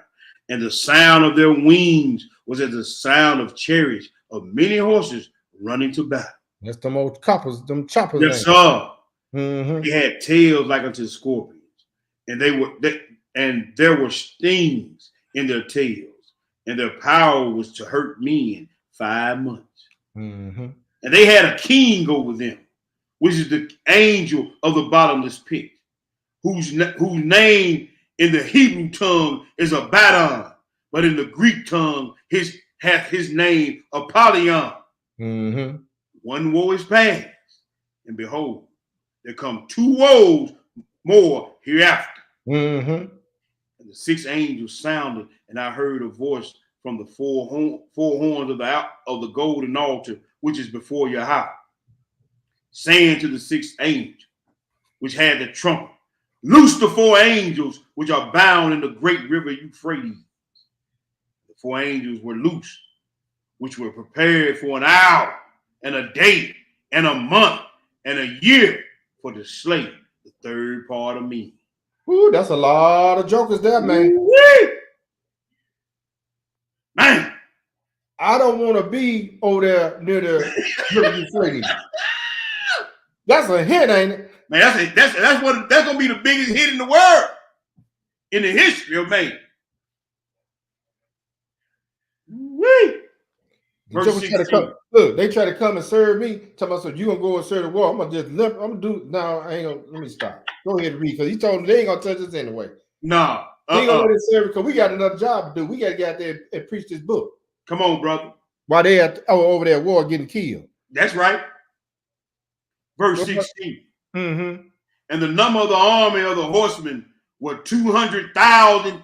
And the sound of their wings was as the sound of chariots of many horses running to battle. That's them old choppers. Yes, sir. Mm-hmm. They had tails like unto scorpions, and there were stings in their tails, and their power was to hurt men 5 months. Mm-hmm. And they had a king over them, which is the angel of the bottomless pit, whose name in the Hebrew tongue is Abaddon, but in the Greek tongue his name Apollyon. Mm-hmm. One woe is past, and behold, there come 2 woes more hereafter. Mm-hmm. And the 6 angels sounded, and I heard a voice from the four horns of the golden altar, which is before Yahweh, saying to the 6th angel, which had the trumpet, loose the 4 angels which are bound in the great river Euphrates. The 4 angels were loose, which were prepared for an hour and a day and a month and a year for to slay the 3rd part of men. Ooh, that's a lot of jokers there, man. Woo-wee! Man, I don't want to be over there near the river Euphrates. That's a hit, ain't it? man, that's gonna be the biggest hit in the world in the history of man. Woo! Verse Jokers try to 16. come, look, they try to come and serve me. Tell myself, you gonna go and serve the war. I'm gonna just limp. I'm gonna do now. I ain't gonna let me stop. Go ahead and read, because he told them they ain't gonna touch us anyway. Nah. He ain't gonna let it serve because we got another job to do. We gotta get out there and preach this book. Come on, brother. While they over there at war getting killed. That's right. Verse 16. Mm-hmm. And the number of the army of the horsemen were 200,000.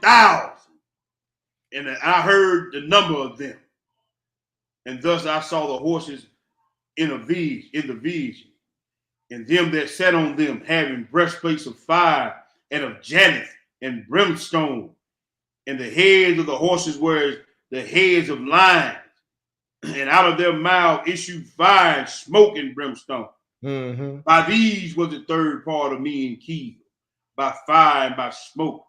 And I heard the number of them. And thus I saw the horses in the vision, and them that sat on them having breastplates of fire and of jacinth and brimstone. And the heads of the horses were the heads of lions, and out of their mouth issued fire and smoke and brimstone. Mm-hmm. By these was the 3rd part of men killed, by fire and by smoke,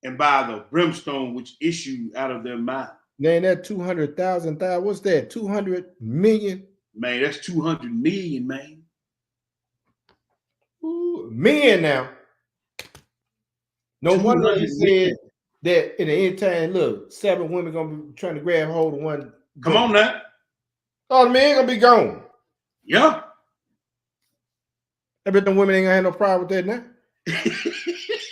and by the brimstone which issued out of their mouth. Man, that 200,000, what's that? 200 million? Man, that's 200 million, man. Ooh, men now. No wonder he said that in the end time, look, 7 women gonna be trying to grab hold of one. Come on now. All the men gonna be gone. Yeah. I bet them women ain't gonna have no problem with that now.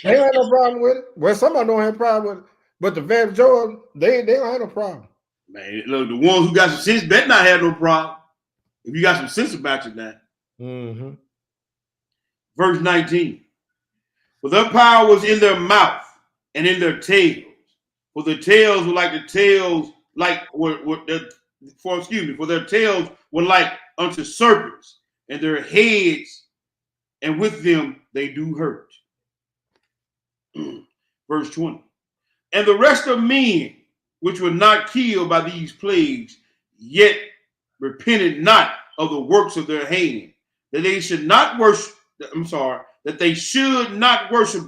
They ain't have no problem with it. Well, somebody don't have a problem with it, but the vast majority, they don't have no problem. Man, look, the ones who got some sense better not have no problem. If you got some sense about you now. Mm-hmm. Verse 19. For their power was in their mouth and in their tails. For their tails were like the tails, for their tails were like unto serpents, and their heads, and with them they do hurt. Verse 20. And the rest of men which were not killed by these plagues, yet repented not of the works of their hand, that they should not worship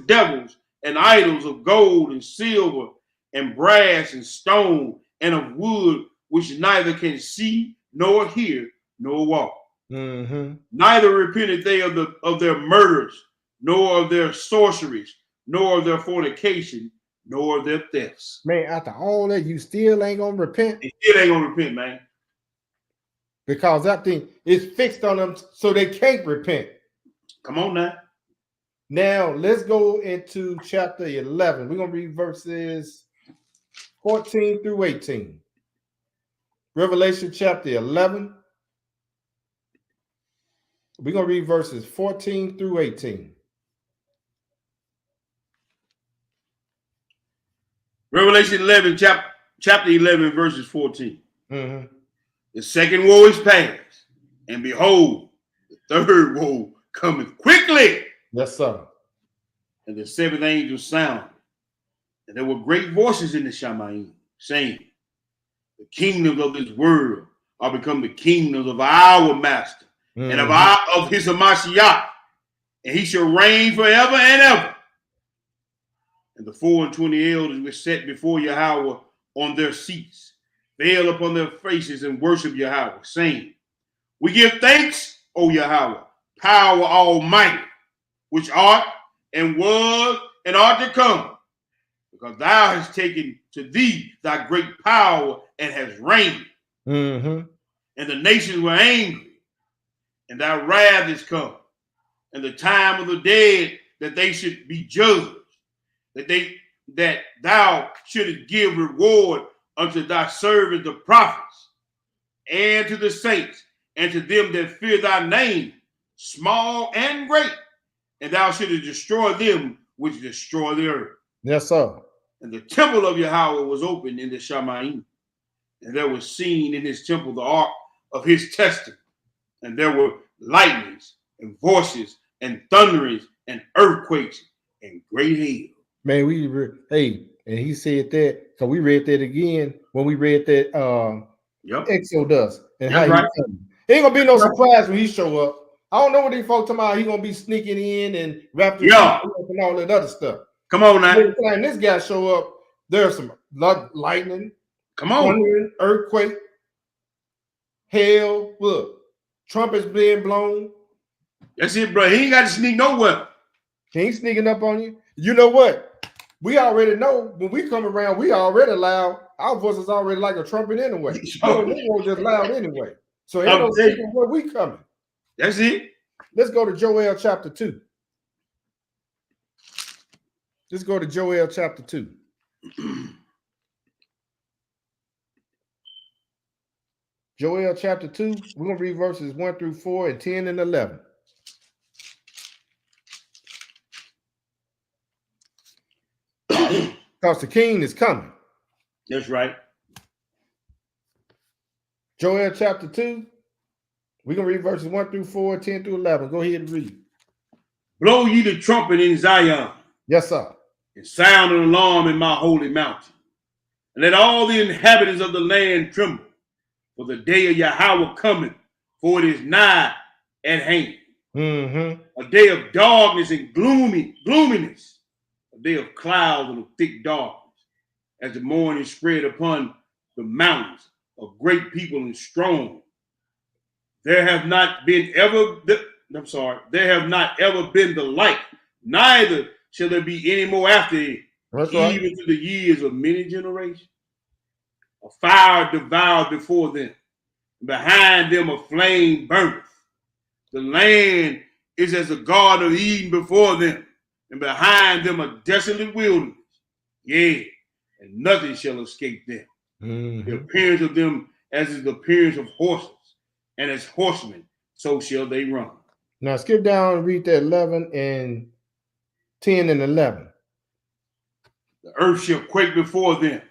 devils and idols of gold and silver and brass and stone and of wood, which neither can see nor hear nor walk. Mm-hmm. Neither repented they of their murders, nor of their sorceries, nor of their fornication, nor of their thefts. Man, after all that, you still ain't gonna repent? They still ain't gonna repent, man. Because that thing is fixed on them so they can't repent. Come on now. Now, let's go into chapter 11. We're going to read verses 14 through 18. Revelation chapter 11. We're going to read verses 14 through 18. Revelation 11, chapter 11, verses 14. Mm-hmm. The second woe is past, and behold, the 3rd woe cometh quickly. Yes, sir. And the 7th angel sounded, and there were great voices in the Shamayim, saying, the kingdoms of this world are become the kingdoms of our master, mm-hmm. and of his Mashiach, and he shall reign forever and ever. And the 24 elders were set before Yahweh on their seats, fell upon their faces and worship Yahweh, saying, we give thanks, O Yahweh, power almighty, which art and was and art to come. because thou hast taken to thee thy great power and hast reigned. Mm-hmm. And the nations were angry, and thy wrath is come, and the time of the dead that they should be judged, that thou shouldest give reward unto thy servants the prophets, and to the saints, and to them that fear thy name, small and great, and thou shouldest destroy them which destroy the earth. Yes, sir. And the temple of Yahweh was opened in the Shamaim, and there was seen in his temple the ark of his testament, and there were lightnings and voices and thunderings and earthquakes and great hail. Man, and he said that because we read that again when we read that Exodus and how right. He ain't gonna be no surprise when he show up. I don't know what these folks talking about. He gonna be sneaking in and wrapped and all that other stuff. Come on now. Every time this guy show up, there's some lightning. Come on. Thundering, earthquake, hail. Look, trumpets being blown. That's it, bro. He ain't got to sneak nowhere. He ain't sneaking up on you. You know what? We already know when we come around, we already loud. Our voice is already like a trumpet anyway. So we won't just loud anyway. So ain't no secret where we coming. That's it. Let's go to Joel chapter 2. Let's go to Joel chapter 2. Joel chapter 2. We're going to read verses 1 through 4 and 10 and 11. Because the king is coming. That's right. Joel chapter 2. We're going to read verses 1 through 4, 10 through 11. Go ahead and read. Blow ye the trumpet in Zion. Yes, sir. And sound an alarm in my holy mountain. And let all the inhabitants of the land tremble. For the day of Yahweh cometh, for it is nigh at hand. Mm-hmm. A day of darkness and gloominess. A day of clouds and of thick darkness. As the morning spread upon the mountains of great people and strong. There have not ever been the like, neither shall there be any more after it, even to the years of many generations. A fire devoured before them, and behind them a flame burneth. The land is as a garden of Eden before them, and behind them a desolate wilderness. Yea, and nothing shall escape them. Mm-hmm. The appearance of them as is the appearance of horses, and as horsemen, so shall they run. Now skip down and read that 11 and 10 and 11. The earth shall quake before them.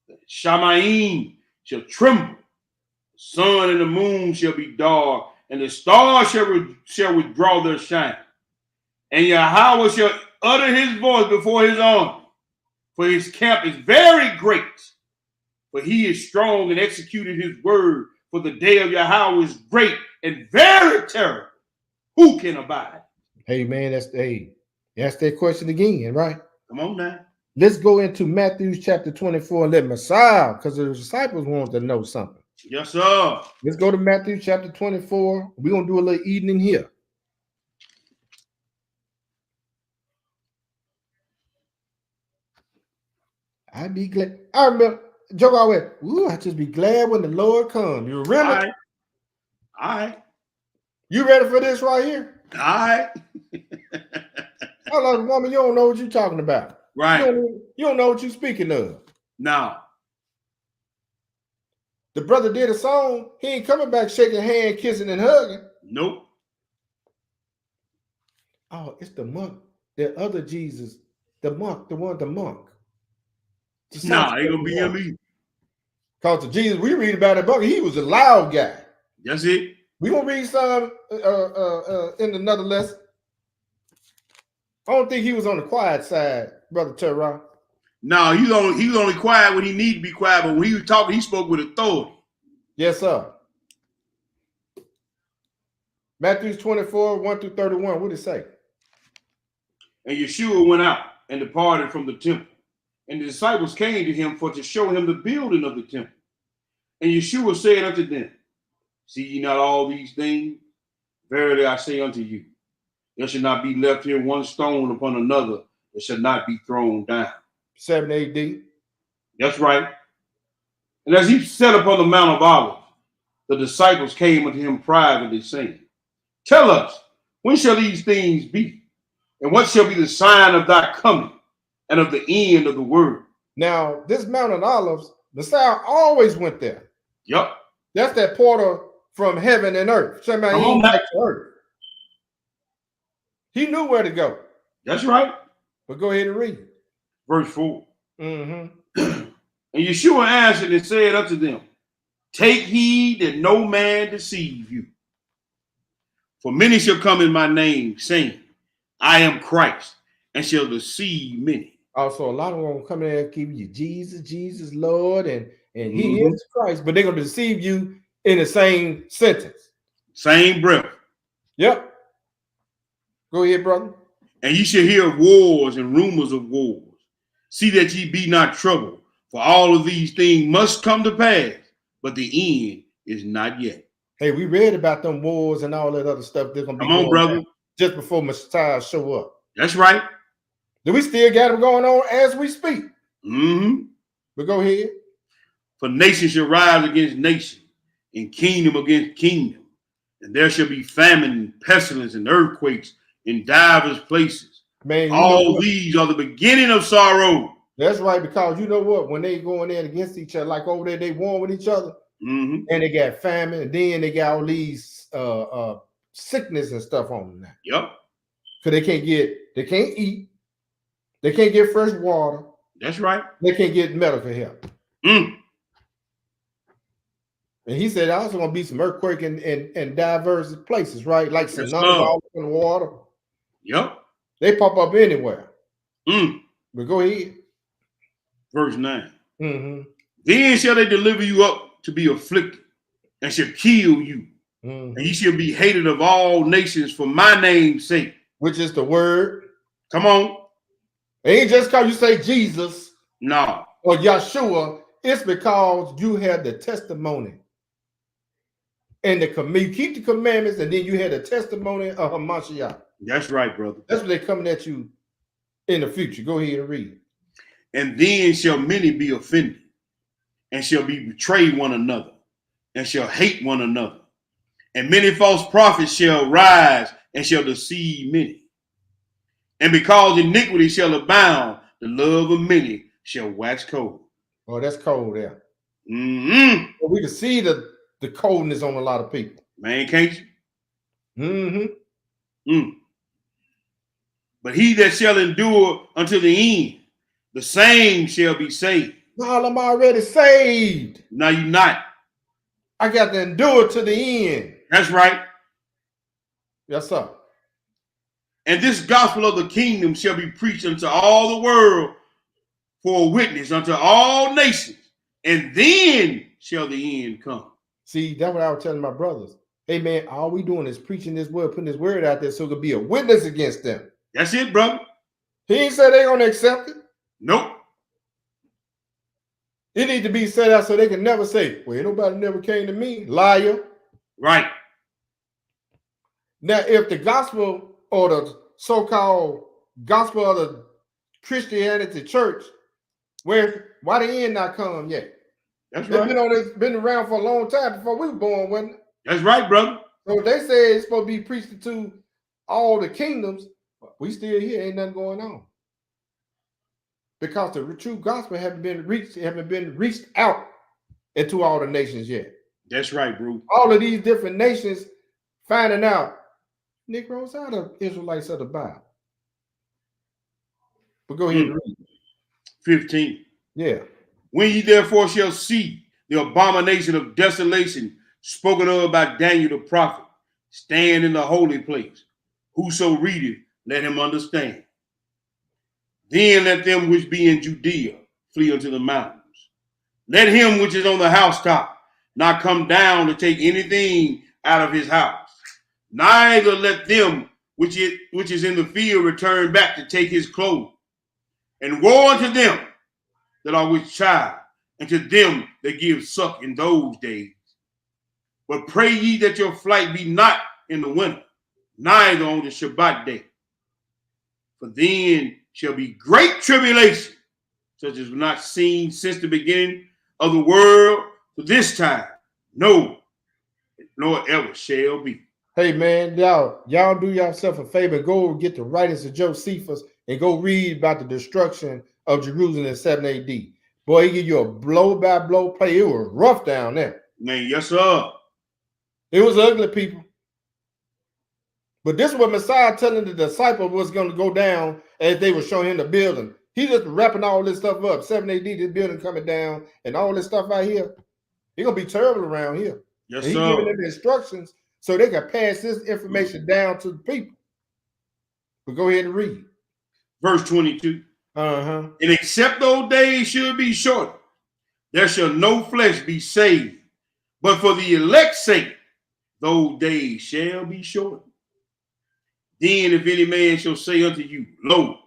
The Shamaim shall tremble. The sun and the moon shall be dark, and the stars shall withdraw their shine. And Yahweh shall utter his voice before his army, for his camp is very great. For he is strong and executed his word. For the day of Yahweh is great and very terrible. Who can abide? Hey, man, that's that question again, right? Come on now. Let's go into Matthew chapter 24 and let Messiah, because the disciples want to know something. Yes, sir. Let's go to Matthew chapter 24. We're going to do a little eating in here. I'd be glad. I remember Joe always, I just be glad when the Lord comes. You really? All right. You ready for this right here? All right. I'm like, woman, you don't know what you're talking about. Right. You don't know what you're speaking of. No. The brother did a song. He ain't coming back shaking hand, kissing and hugging. Nope. Oh, it's the monk. The other Jesus. The monk. The monk. Nah, ain't gonna be him either. Because the Jesus we read about that book, he was a loud guy. That's it. We gonna read some in another lesson. I don't think he was on the quiet side, Brother Terrell. No, he was only quiet when he needed to be quiet, but when he was talking, he spoke with authority. Yes, sir. Matthew 24, 1 through 31. What did it say? And Yeshua went out and departed from the temple. And the disciples came to him for to show him the building of the temple. And Yeshua said unto them, see ye not all these things? Verily I say unto you, there shall not be left here one stone upon another that shall not be thrown down. 7 AD. That's right. And as he sat upon the Mount of Olives, the disciples came unto him privately, saying, Tell us, when shall these things be? And what shall be the sign of thy coming and of the end of the world? Now, this Mount of Olives, Messiah always went there. Yep. That's that portal from heaven and earth. Somebody Come on ain't now. back to earth. He knew where to go. That's right. But go ahead and read. Verse 4. Mm-hmm. And Yeshua answered and said unto them, Take heed that no man deceive you. For many shall come in my name, saying, I am Christ, and shall deceive many. Also, a lot of them come in there and give you Jesus, Jesus, Lord, and he is Christ, but they're going to deceive you in the same sentence. Same breath. Yep. Go ahead, brother. And ye shall hear of wars and rumors of wars. See that ye be not troubled, for all of these things must come to pass, but the end is not yet. Hey, we read about them wars and all that other stuff. They're going to be Come on, brother. Just before Messiah show up. That's right. Do we still got them going on as we speak? Mm-hmm. But go ahead. For nation shall rise against nation, and kingdom against kingdom. And there shall be famine, and pestilence, and earthquakes in divers places. Man, all these are the beginning of sorrow. That's right, because you know what? When they going in against each other, like over there, they war with each other, and they got famine, and then they got all these sickness and stuff on them now. Yep. Because they can't eat, they can't get fresh water. That's right. They can't get medical help. Mm. And he said also gonna be some earthquake in diverse places, right? Like tsunamis all up in the water. Yep. They pop up anywhere. Mm. But go ahead. Verse 9. Mm-hmm. Then shall they deliver you up to be afflicted, and shall kill you. Mm-hmm. And you shall be hated of all nations for my name's sake. Which is the word. Come on. It ain't just because you say Jesus. No. Or Yeshua. It's because you have the testimony. And you keep the commandments, and then you had the testimony of Hamashiach. That's right, brother. That's what they're coming at you in the future. Go ahead and read. And then shall many be offended, and shall betray one another, and shall hate one another. And many false prophets shall rise, and shall deceive many. And because iniquity shall abound, the love of many shall wax cold. Oh, that's cold there. Mm-hmm. Well, we can see the coldness on a lot of people. Man, can't you? Mm-hmm. Mm. But he that shall endure unto the end, the same shall be saved. No, I'm already saved. No, you're not. I got to endure to the end. That's right. Yes, sir. And this gospel of the kingdom shall be preached unto all the world for a witness unto all nations, and then shall the end come. See, that's what I was telling my brothers. Hey, man, all we doing is preaching this word, putting this word out there so it could be a witness against them. That's it, brother. He ain't said they're going to accept it. Nope. It needs to be said out so they can never say, well, nobody never came to me. Liar. Right. Now, if the gospel or the so-called gospel of the Christianity church, why the end not come yet? That's right. It's been around for a long time before we were born, wasn't it? That's right, brother. So they say it's supposed to be preached to all the kingdoms. We still here, ain't nothing going on. Because the true gospel haven't been reached out into all the nations yet. That's right, bro. All of these different nations finding out Negroes are the Israelites of the Bible. But go ahead and read. 15. Yeah. When ye therefore shall see the abomination of desolation spoken of by Daniel the prophet, stand in the holy place. Whoso readeth, let him understand. Then let them which be in Judea flee unto the mountains. Let him which is on the housetop not come down to take anything out of his house. Neither let them which is in the field return back to take his clothes. And woe unto them that are with child, and to them that give suck in those days. But pray ye that your flight be not in the winter, neither on the Shabbat day. For then shall be great tribulation, such as was not seen since the beginning of the world to this time. No, nor ever shall be. Hey man, y'all do yourself a favor. Go get the writings of Josephus and go read about the destruction of Jerusalem in 7 AD. Boy, he give you a blow-by-blow play. It was rough down there. Man, yes, sir. It was ugly, people. But this is what Messiah telling the disciple was going to go down as they were showing him the building. He just wrapping all this stuff up. 7 AD, this building coming down, and all this stuff out here. It's going to be terrible around here. Yes, and sir. He's giving them the instructions so they can pass this information down to the people. But go ahead and read. Verse 22. Uh-huh. And except those days should be short, there shall no flesh be saved. But for the elect's sake, those days shall be short. Then if any man shall say unto you, Lo,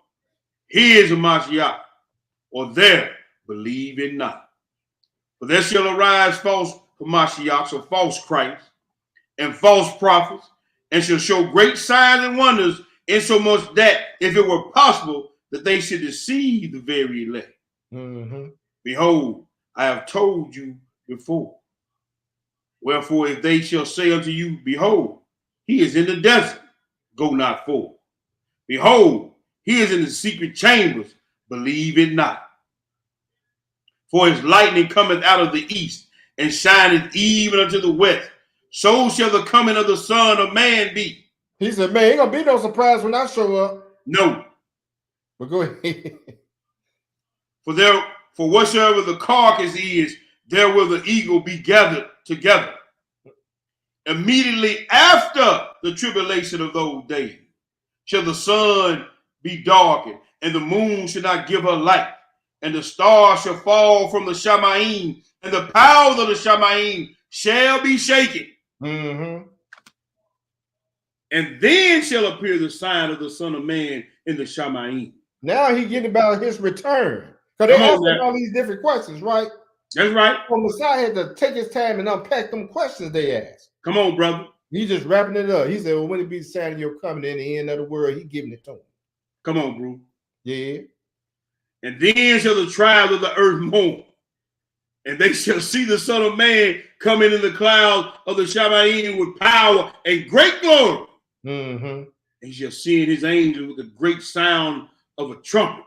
here is a Mashiach, or there, believe it not. For there shall arise false Mashiachs, or false Christs, and false prophets, and shall show great signs and wonders, insomuch that if it were possible that they should deceive the very elect. Mm-hmm. Behold, I have told you before. Wherefore, if they shall say unto you, Behold, he is in the desert, go not forth. Behold, he is in the secret chambers, believe it not. For his lightning cometh out of the east, and shineth even unto the west. So shall the coming of the Son of Man be. He said, man, ain't gonna be no surprise when I show up. No. But go ahead. For whatsoever the carcass is, there will the eagle be gathered together. Immediately after the tribulation of those days shall the sun be darkened, and the moon shall not give her light, and the stars shall fall from the Shamaim, and the powers of the Shamaim shall be shaken. Mm-hmm. And then shall appear the sign of the Son of Man in the Shamaim. Now he getting about his return. Because they asking all these different questions, right? That's right. Well, Messiah had to take his time and unpack them questions they asked. Come on, brother. He's just wrapping it up. He said, well, when it be the sign of your coming in the end of the world, he giving it to him. Come on, bro. Yeah. And then shall the tribes of the earth mourn, and they shall see the Son of Man coming in the clouds of the Shamaim with power and great glory. Mm-hmm. And he shall send his angels with the great sound of a trumpet.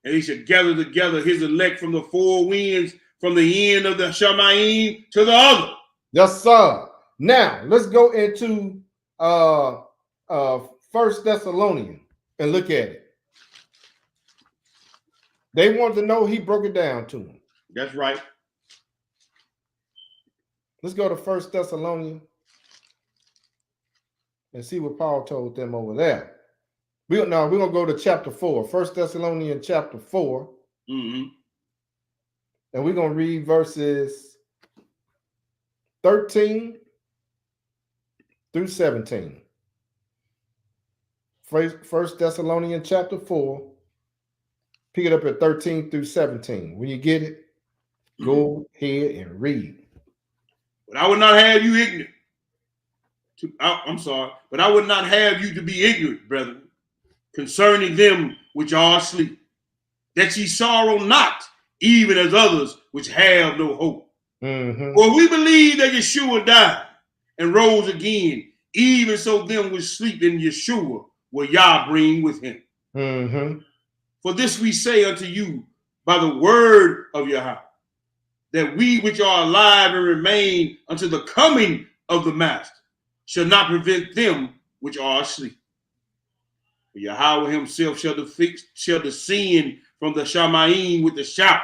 And he shall gather together his elect from the four winds, from the end of the Shamaim to the other. Yes, sir. Now let's go into 1 Thessalonians and look at it. They wanted to know, he broke it down to them. That's right. Let's go to 1 Thessalonians and see what Paul told them over there. We're gonna go to chapter 4, 1 Thessalonians chapter 4. Mm-hmm. And we're gonna read verses 13 through 17. 1 Thessalonians chapter 4. Pick it up at 13 through 17. When you get it, go ahead and read. But I would not have you ignorant. But I would not have you to be ignorant, brethren, concerning them which are asleep, that ye sorrow not, even as others which have no hope. Mm-hmm. For we believe that Yeshua died and rose again, even so them which sleep in Yeshua will Yah bring with him. Mm-hmm. For this we say unto you by the word of Yahweh, that we which are alive and remain unto the coming of the Master shall not prevent them which are asleep. For Yahweh himself shall descend from the Shamaim with the shout,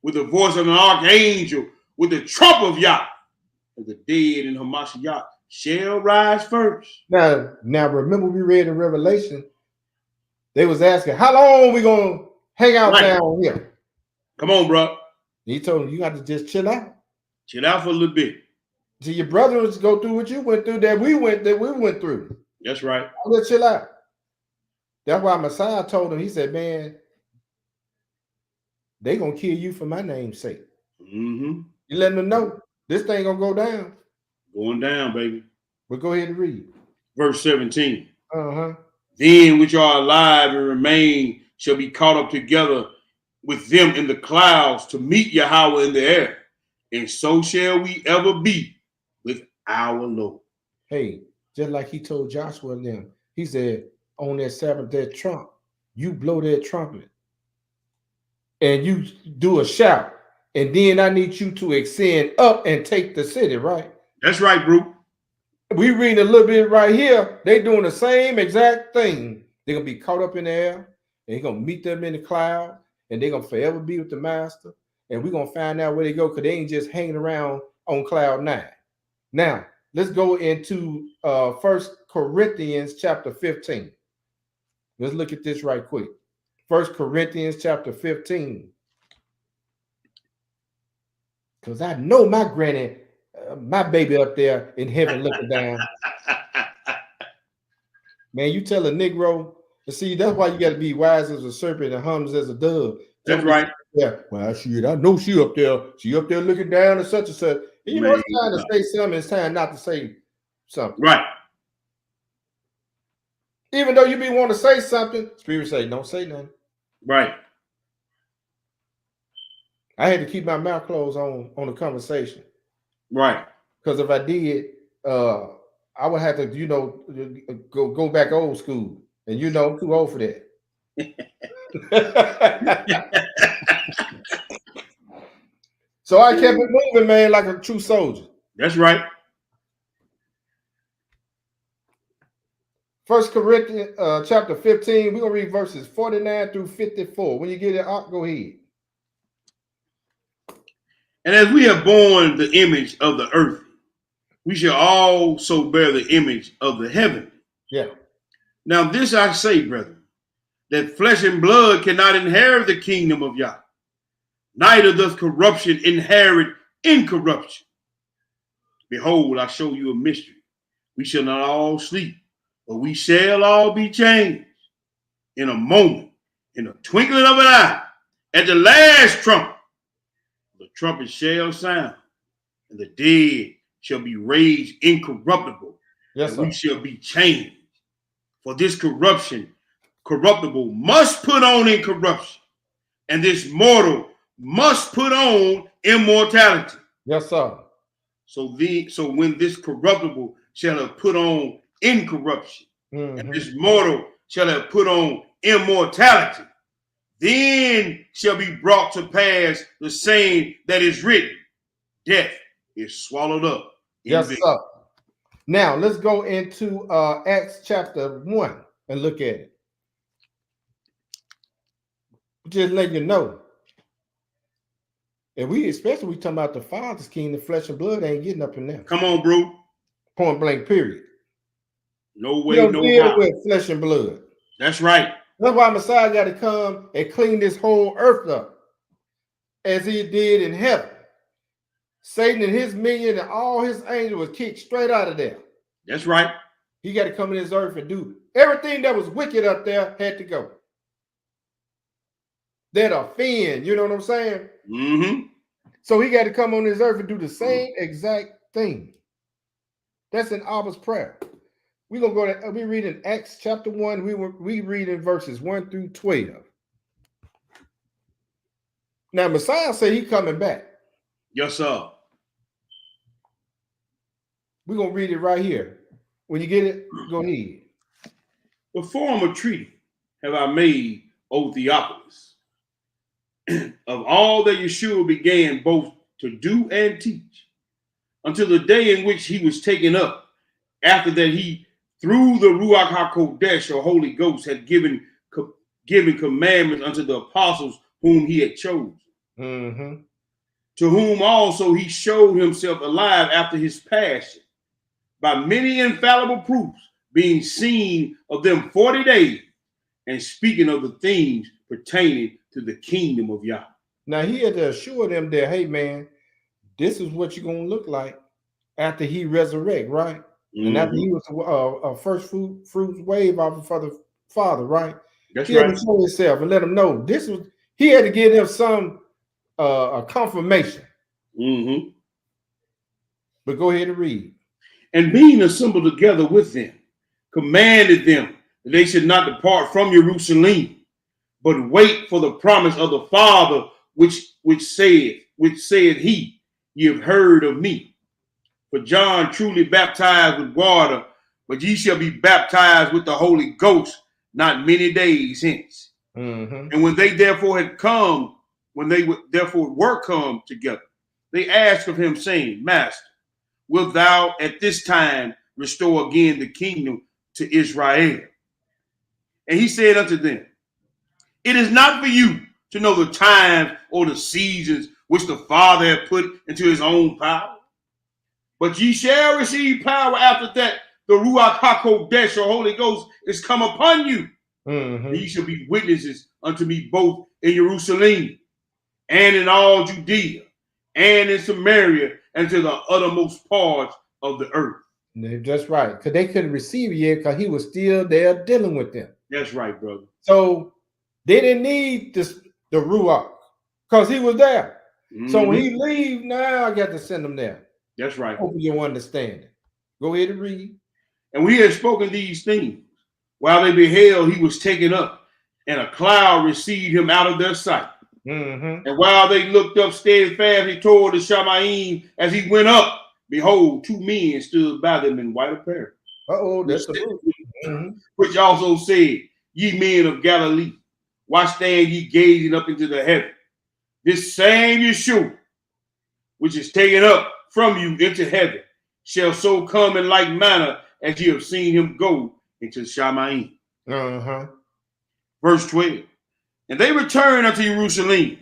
with the voice of an archangel, with the trump of Yah, and the dead in Hamashiach shall rise first. Now remember we read in Revelation, they was asking, how long are we going to hang out down here? Come on, bro. He told them, you got to just chill out. Chill out for a little bit. So your brothers go through what you went through, that we went through. That's right. Let's chill out. That's why Messiah told him, he said, man, they going to kill you for my name's sake. Mm-hmm. You letting them know this thing going to go down. Going down, baby. But go ahead and read. Verse 17. Uh-huh. Then which are alive and remain shall be caught up together with them in the clouds to meet Yahweh in the air. And so shall we ever be with our Lord. Hey, just like he told Joshua and them, he said, on that seventh day trump, you blow that trumpet and you do a shout. And then I need you to ascend up and take the city, right? That's right, bro. We reading a little bit right here. They doing the same exact thing. They're going to be caught up in the air. And he's going to meet them in the cloud. And they're going to forever be with the master. And we're going to find out where they go because they ain't just hanging around on cloud 9. Now, let's go into 1 Corinthians chapter 15. Let's look at this right quick. 1 Corinthians chapter 15. Because I know my granny, my baby up there in heaven looking down. Man, you tell a Negro, see, that's why you got to be wise as a serpent and harmless as a dove. That's right. Yeah, well, I know she up there. She up there looking down and such and such. And you know, it's time to say something. It's time not to say something. Right. Even though you be want to say something, Spirit say, don't say nothing. Right. I had to keep my mouth closed on the conversation. Right. Because if I did, I would have to, you know, go back old school. And you know, I'm too old for that. So I kept it moving, man, like a true soldier. That's right. 1 Corinthians chapter 15, we're going to read verses 49 through 54. When you get it up, go ahead. And as we have borne the image of the earth, we shall also bear the image of the heaven. Yeah. Now this I say, brethren, that flesh and blood cannot inherit the kingdom of Yah. Neither does corruption inherit incorruption. Behold, I show you a mystery. We shall not all sleep, but we shall all be changed in a moment, in a twinkling of an eye, at the last trumpet. The trumpet shall sound, and the dead shall be raised incorruptible. Yes, and sir. we shall be changed. For this corruptible must put on incorruption, and this mortal must put on immortality. Yes, sir. So when this corruptible shall have put on incorruption, and this mortal shall have put on immortality, then shall be brought to pass the saying that is written, death is swallowed up. Yes, sir. Now let's go into Acts chapter 1 and look at it. Just let you know. And especially we talking about the Father's kingdom, flesh and blood ain't getting up in there. Come on, bro. Point blank, period. No way, no how. With flesh and blood. That's right. That's why Messiah got to come and clean this whole earth up as he did in heaven. Satan and his minion and all his angels was kicked straight out of there. That's right. He got to come in this earth and do everything that was wicked up there had to go. That offend, you know what I'm saying? Mm-hmm. So he got to come on this earth and do the same exact thing. That's in Abba's prayer. We're going to go to, we read in Acts chapter 1, we read in verses 1 through 12. Now, Messiah said he coming back. Yes, sir. We're going to read it right here. When you get it, go ahead. The form of treaty have I made, O Theophilus, of all that Yeshua began both to do and teach, until the day in which he was taken up, after that he, through the Ruach HaKodesh, or Holy Ghost, had given commandments unto the apostles whom he had chosen, to whom also he showed himself alive after his passion, by many infallible proofs, being seen of them 40 days, and speaking of the things pertaining to the kingdom of Yah. Now he had to assure them that, hey man, this is what you're going to look like after he resurrect, right? And after he was a first fruits wave off for the Father, right? That's he right. had to show himself and let them know this was. He had to give them some a confirmation. But go ahead and read. And being assembled together with them, commanded them that they should not depart from Jerusalem, but wait for the promise of the Father, which said he, ye have heard of me. For John truly baptized with water, but ye shall be baptized with the Holy Ghost not many days hence. Mm-hmm. And when they therefore were come together, they asked of him, saying, Master, wilt thou at this time restore again the kingdom to Israel? And he said unto them, it is not for you to know the times or the seasons which the Father hath put into his own power, but ye shall receive power after that the Ruach HaKodesh, or Holy Ghost, is come upon you. Mm-hmm. And ye shall be witnesses unto me both in Jerusalem and in all Judea and in Samaria and to the uttermost parts of the earth. That's right, because they couldn't receive it yet because he was still there dealing with them. That's right, brother. So they didn't need the Ruach because he was there. Mm-hmm. So when he leave, now I got to send him there. That's right. Hope you understand it. Go ahead and read. And we had spoken these things while they beheld he was taken up, and a cloud received him out of their sight. Mm-hmm. And while they looked up steadfastly toward the Shamaim as he went up, behold, two men stood by them in white apparel. That's the which also said, ye men of Galilee, why stand ye gazing up into the heaven? This same Yeshua, which is taken up from you into heaven, shall so come in like manner as ye have seen him go into Shamaim. Uh-huh. Verse 12. And they returned unto Jerusalem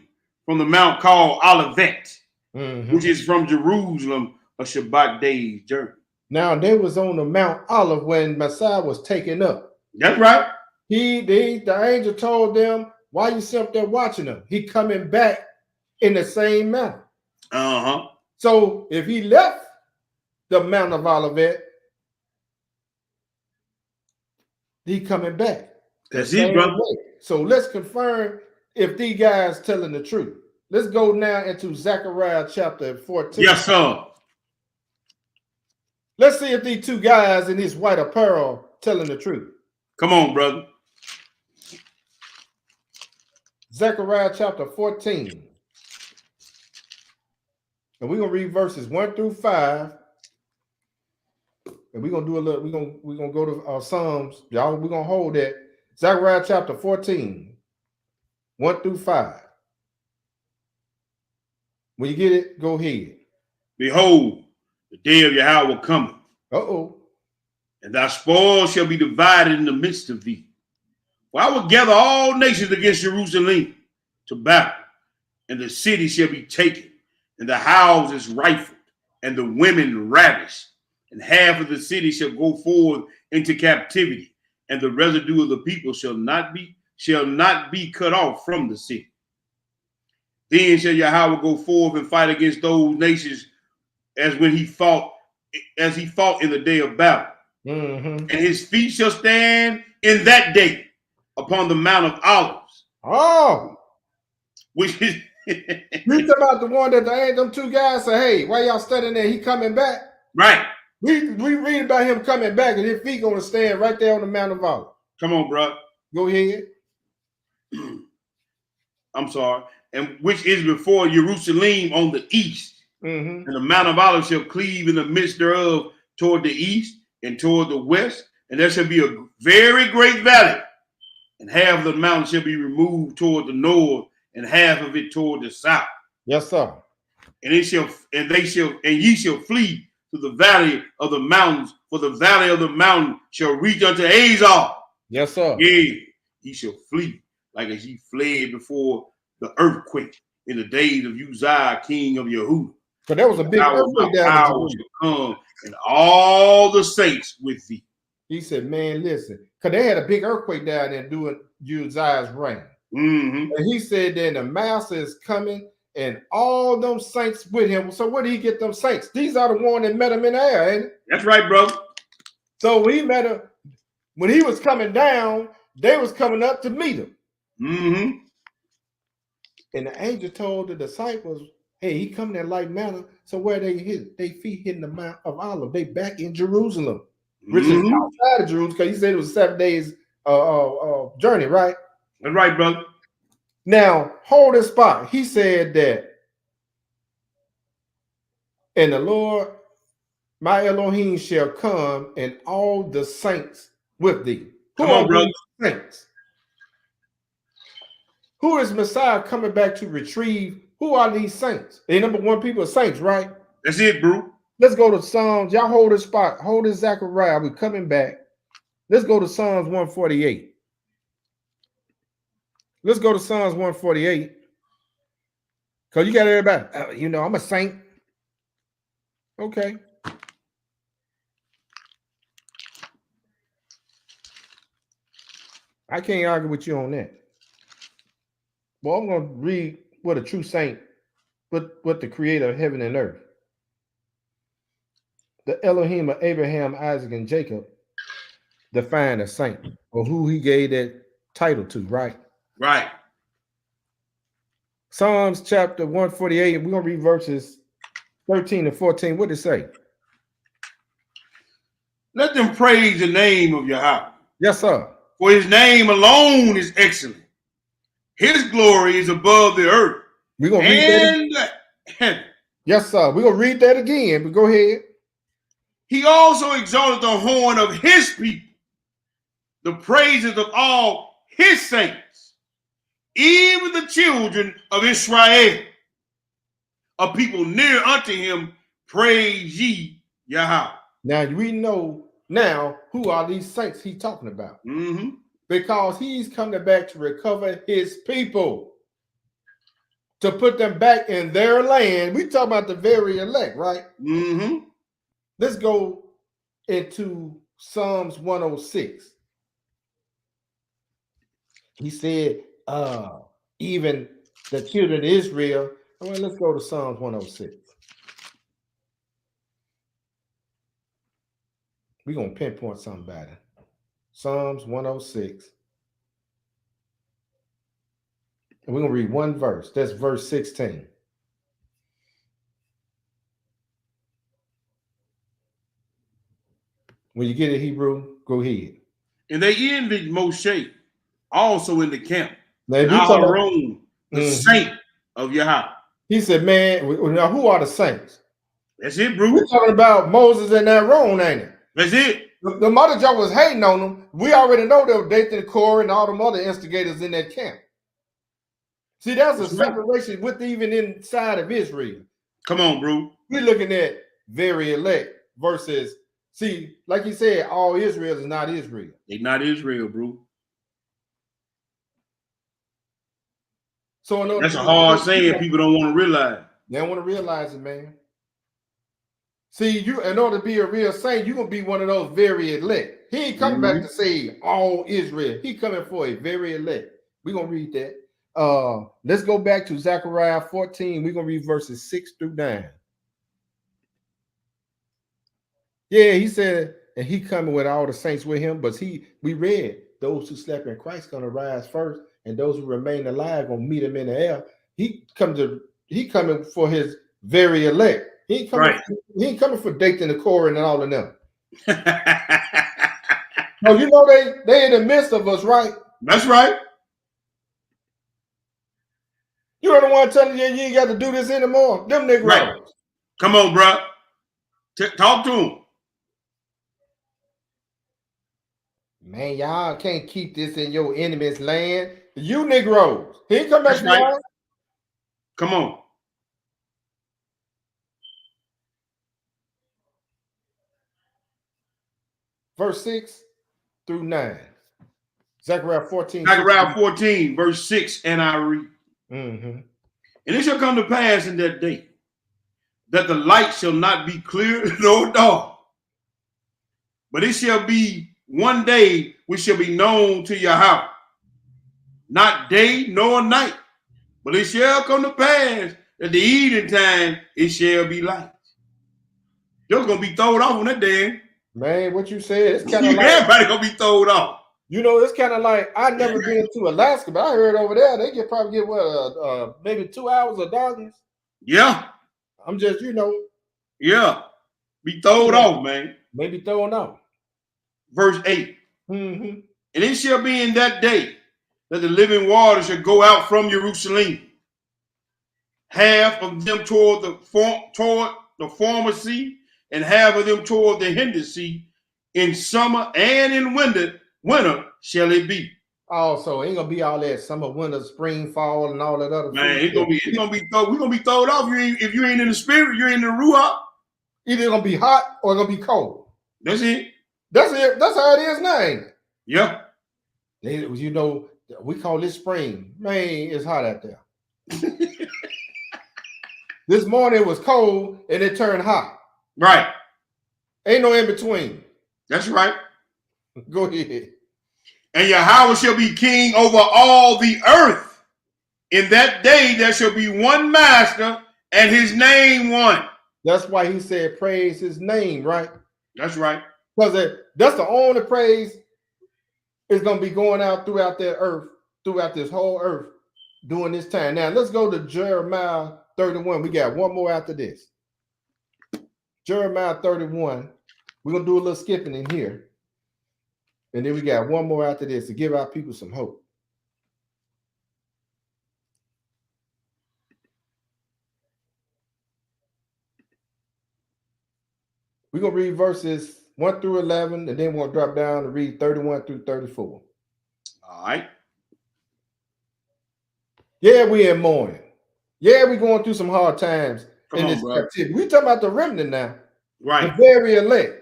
from the mount called Olivet, which is from Jerusalem a Shabbat day's journey. Now they was on the Mount Olive when Messiah was taken up. That's right. The angel told them, why you sit up there watching him? He coming back in the same manner. Uh-huh. So if he left the Mount of Olivet, he coming back. That's it, brother. So let's confirm if these guys telling the truth. Let's go now into Zechariah chapter 14. Yes, sir. Let's see if these two guys in this white apparel telling the truth. Come on, brother. Zechariah chapter 14. And we're gonna read verses 1 through 5. And we're gonna do a little, we're gonna go to our Psalms. Y'all, we're gonna hold that. Zechariah chapter 14, 1 through 5. When you get it, go ahead. Behold, the day of Yahweh cometh. And thy spoil shall be divided in the midst of thee. For I will gather all nations against Jerusalem to battle, and the city shall be taken, and the houses rifled, and the women ravished, and half of the city shall go forth into captivity, and the residue of the people shall not be cut off from the city. Then shall Yahweh go forth and fight against those nations as he fought in the day of battle. Mm-hmm. And his feet shall stand in that day upon the Mount of Olives. Oh, which is you talking about the one that them two guys say, hey, why y'all standing there? He coming back. Right. We read about him coming back, and his feet gonna stand right there on the Mount of Olives. Come on, bro. Go ahead. I'm sorry. And which is before Jerusalem on the east. Mm-hmm. And the Mount of Olives shall cleave in the midst thereof toward the east and toward the west. And there shall be a very great valley. And half of the mountain shall be removed toward the north, and half of it toward the south. Yes, sir. And ye shall flee to the valley of the mountains, for the valley of the mountain shall reach unto Azar. Yes, sir. Yea, ye shall flee like as ye fled before the earthquake in the days of Uzziah, king of Yehuda. But there was a big earthquake down shall come, and all the saints with thee. He said, man, listen, because they had a big earthquake down there during Uzziah's reign. Mm-hmm. And he said, then the master is coming and all them saints with him. So where did he get them saints? These are the ones that met him in the air, ain't it? That's right, brother. So when he met him, when he was coming down, they was coming up to meet him. Mm-hmm. And the angel told the disciples, hey, he coming in like manner. So where they hit, they feet hitting the Mount of Olives. They back in Jerusalem, which is outside of Jerusalem, because he said it was 7 days journey, right? That's right, brother. Now, hold this spot. He said that, and the Lord, my Elohim, shall come, and all the saints with thee. Who Come on, are brother. these saints? Who is Messiah coming back to retrieve? Who are these saints? The number one people are saints, right? That's it, bro. Let's go to Psalms. Y'all hold this spot. Hold this Zechariah. We're coming back. Let's go to Psalms 148. Let's go to Psalms 148. Because you got everybody, you know, I'm a saint. Okay. I can't argue with you on that. Well, I'm going to read what a true saint, what the creator of heaven and earth, the Elohim of Abraham, Isaac, and Jacob, defined a saint, or who he gave that title to, right? Right. Psalms chapter 148, and we're going to read verses 13 and 14. What did it say? Let them praise the name of Yahweh. Yes, sir. For his name alone is excellent. His glory is above the earth We're going to read that. heaven. Yes, sir. We're going to read that again, but go ahead. He also exalted the horn of his people, the praises of all his saints, even the children of Israel, a people near unto him, praise ye Yahweh. Now we know now who are these saints he's talking about. Mm-hmm. Because he's coming back to recover his people, to put them back in their land. We talk about the very elect, right? Mm-hmm. Let's go into Psalms 106. He said, even the children of Israel. Well, let's go to Psalms 106. We're going to pinpoint something about it. Psalms 106. And we're going to read one verse. That's verse 16. When you get it, Hebrew, go ahead. And they envied Moshe also in the camp. Now, And Aharon, the saint of Yahweh. He said, man, now who are the saints? That's it, bro. We're talking about Moses and Aaron, ain't it? That's it. The mother Joe was hating on them. We already know they were Dathan, Korah, and all them other instigators in that camp. See, that's a separation with even inside of Israel. Come on, bro. We're looking at very elect versus, see, like you said, all Israel is not Israel. They're not Israel, bro. So that's a hard saying people don't want to realize. They don't want to realize it, man. See, you in order to be a real saint, you're gonna be one of those very elect. He ain't coming back to save all Israel. He coming for a very elect. We're gonna read that. Let's go back to Zechariah 14. We're gonna read verses 6 through 9. Yeah, he said, and he coming with all the saints with him, but we read those who slept in Christ gonna rise first, and those who remain alive gonna meet him in the air. He coming for his very elect. He ain't coming for Dathan, the Korah, and all of them. No, you know they in the midst of us, right? That's right. You are the one telling you ain't got to do this anymore. Them niggas. Right. Come on, bro. Talk to him. Man, y'all can't keep this in your enemy's land. You Negroes. He ain't come back to y'all. Come on. Verse 6 through 9. Zechariah 14. Zechariah 14, verse 6, and I read. And it shall come to pass in that day that the light shall not be clear nor dark, but it shall be one day which shall be known to Yahweh, not day nor night, but it shall come to pass that the evening time it shall be light. You're gonna be thrown off on that day. Man, what you said, it's kind of like everybody gonna be thrown off. You know, it's kind of like I've never been to Alaska, but I heard over there they probably get what maybe 2 hours of darkness. Yeah. I'm just, Yeah. Be thrown off, man. Maybe thrown off. Verse 8. And it shall be in that day that the living water shall go out from Jerusalem, half of them toward the former sea, and half of them toward the hinder sea. In summer and in winter shall it be. Oh, so ain't gonna be all that summer, winter, spring, fall, and all that other. Man, we're gonna be thrown off. If you ain't in the spirit, you ain't in the ruach. Either gonna be hot or gonna be cold. That's it. That's it. That's how it is now, ain't it? Yeah. You know, we call this spring. Man, it's hot out there. This morning it was cold and it turned hot. Right. Ain't no in between. That's right. Go ahead. And Yahweh shall be king over all the earth. In that day there shall be one master and his name one. That's why he said praise his name, right? That's right. Because that's the only praise is going to be going out throughout the earth, throughout this whole earth during this time. Now, let's go to Jeremiah 31. We got one more after this. Jeremiah 31. We're going to do a little skipping in here. And then we got one more after this to give our people some hope. We're going to read verses 1 through 11, and then we'll drop down and read 31 through 34. All right. Yeah, we in mourning. Yeah, we're going through some hard times in this brother. captivity. We talking about the remnant now. Right. The very elect.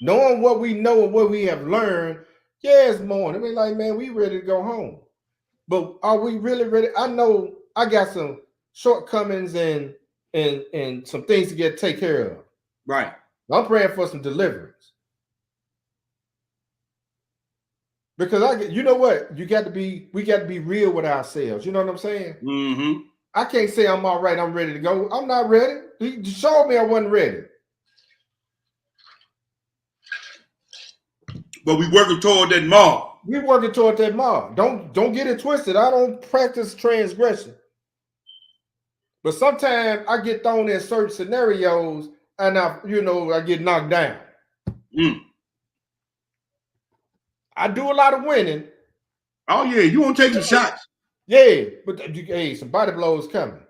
Knowing what we know and what we have learned, yeah, it's mourning. We're like, man, we ready to go home. But are we really ready? I know I got some shortcomings and some things to take care of. Right. I'm praying for some deliverance. Because you know what? We got to be real with ourselves. You know what I'm saying? Mm-hmm. I can't say I'm all right, I'm ready to go. I'm not ready. He showed me I wasn't ready. But we working toward that mark. We're working toward that mark. Don't get it twisted. I don't practice transgression. But sometimes I get thrown in certain scenarios and I get knocked down. I do a lot of winning. Oh yeah, you want to take some shots? Yeah, but hey, some body blows coming.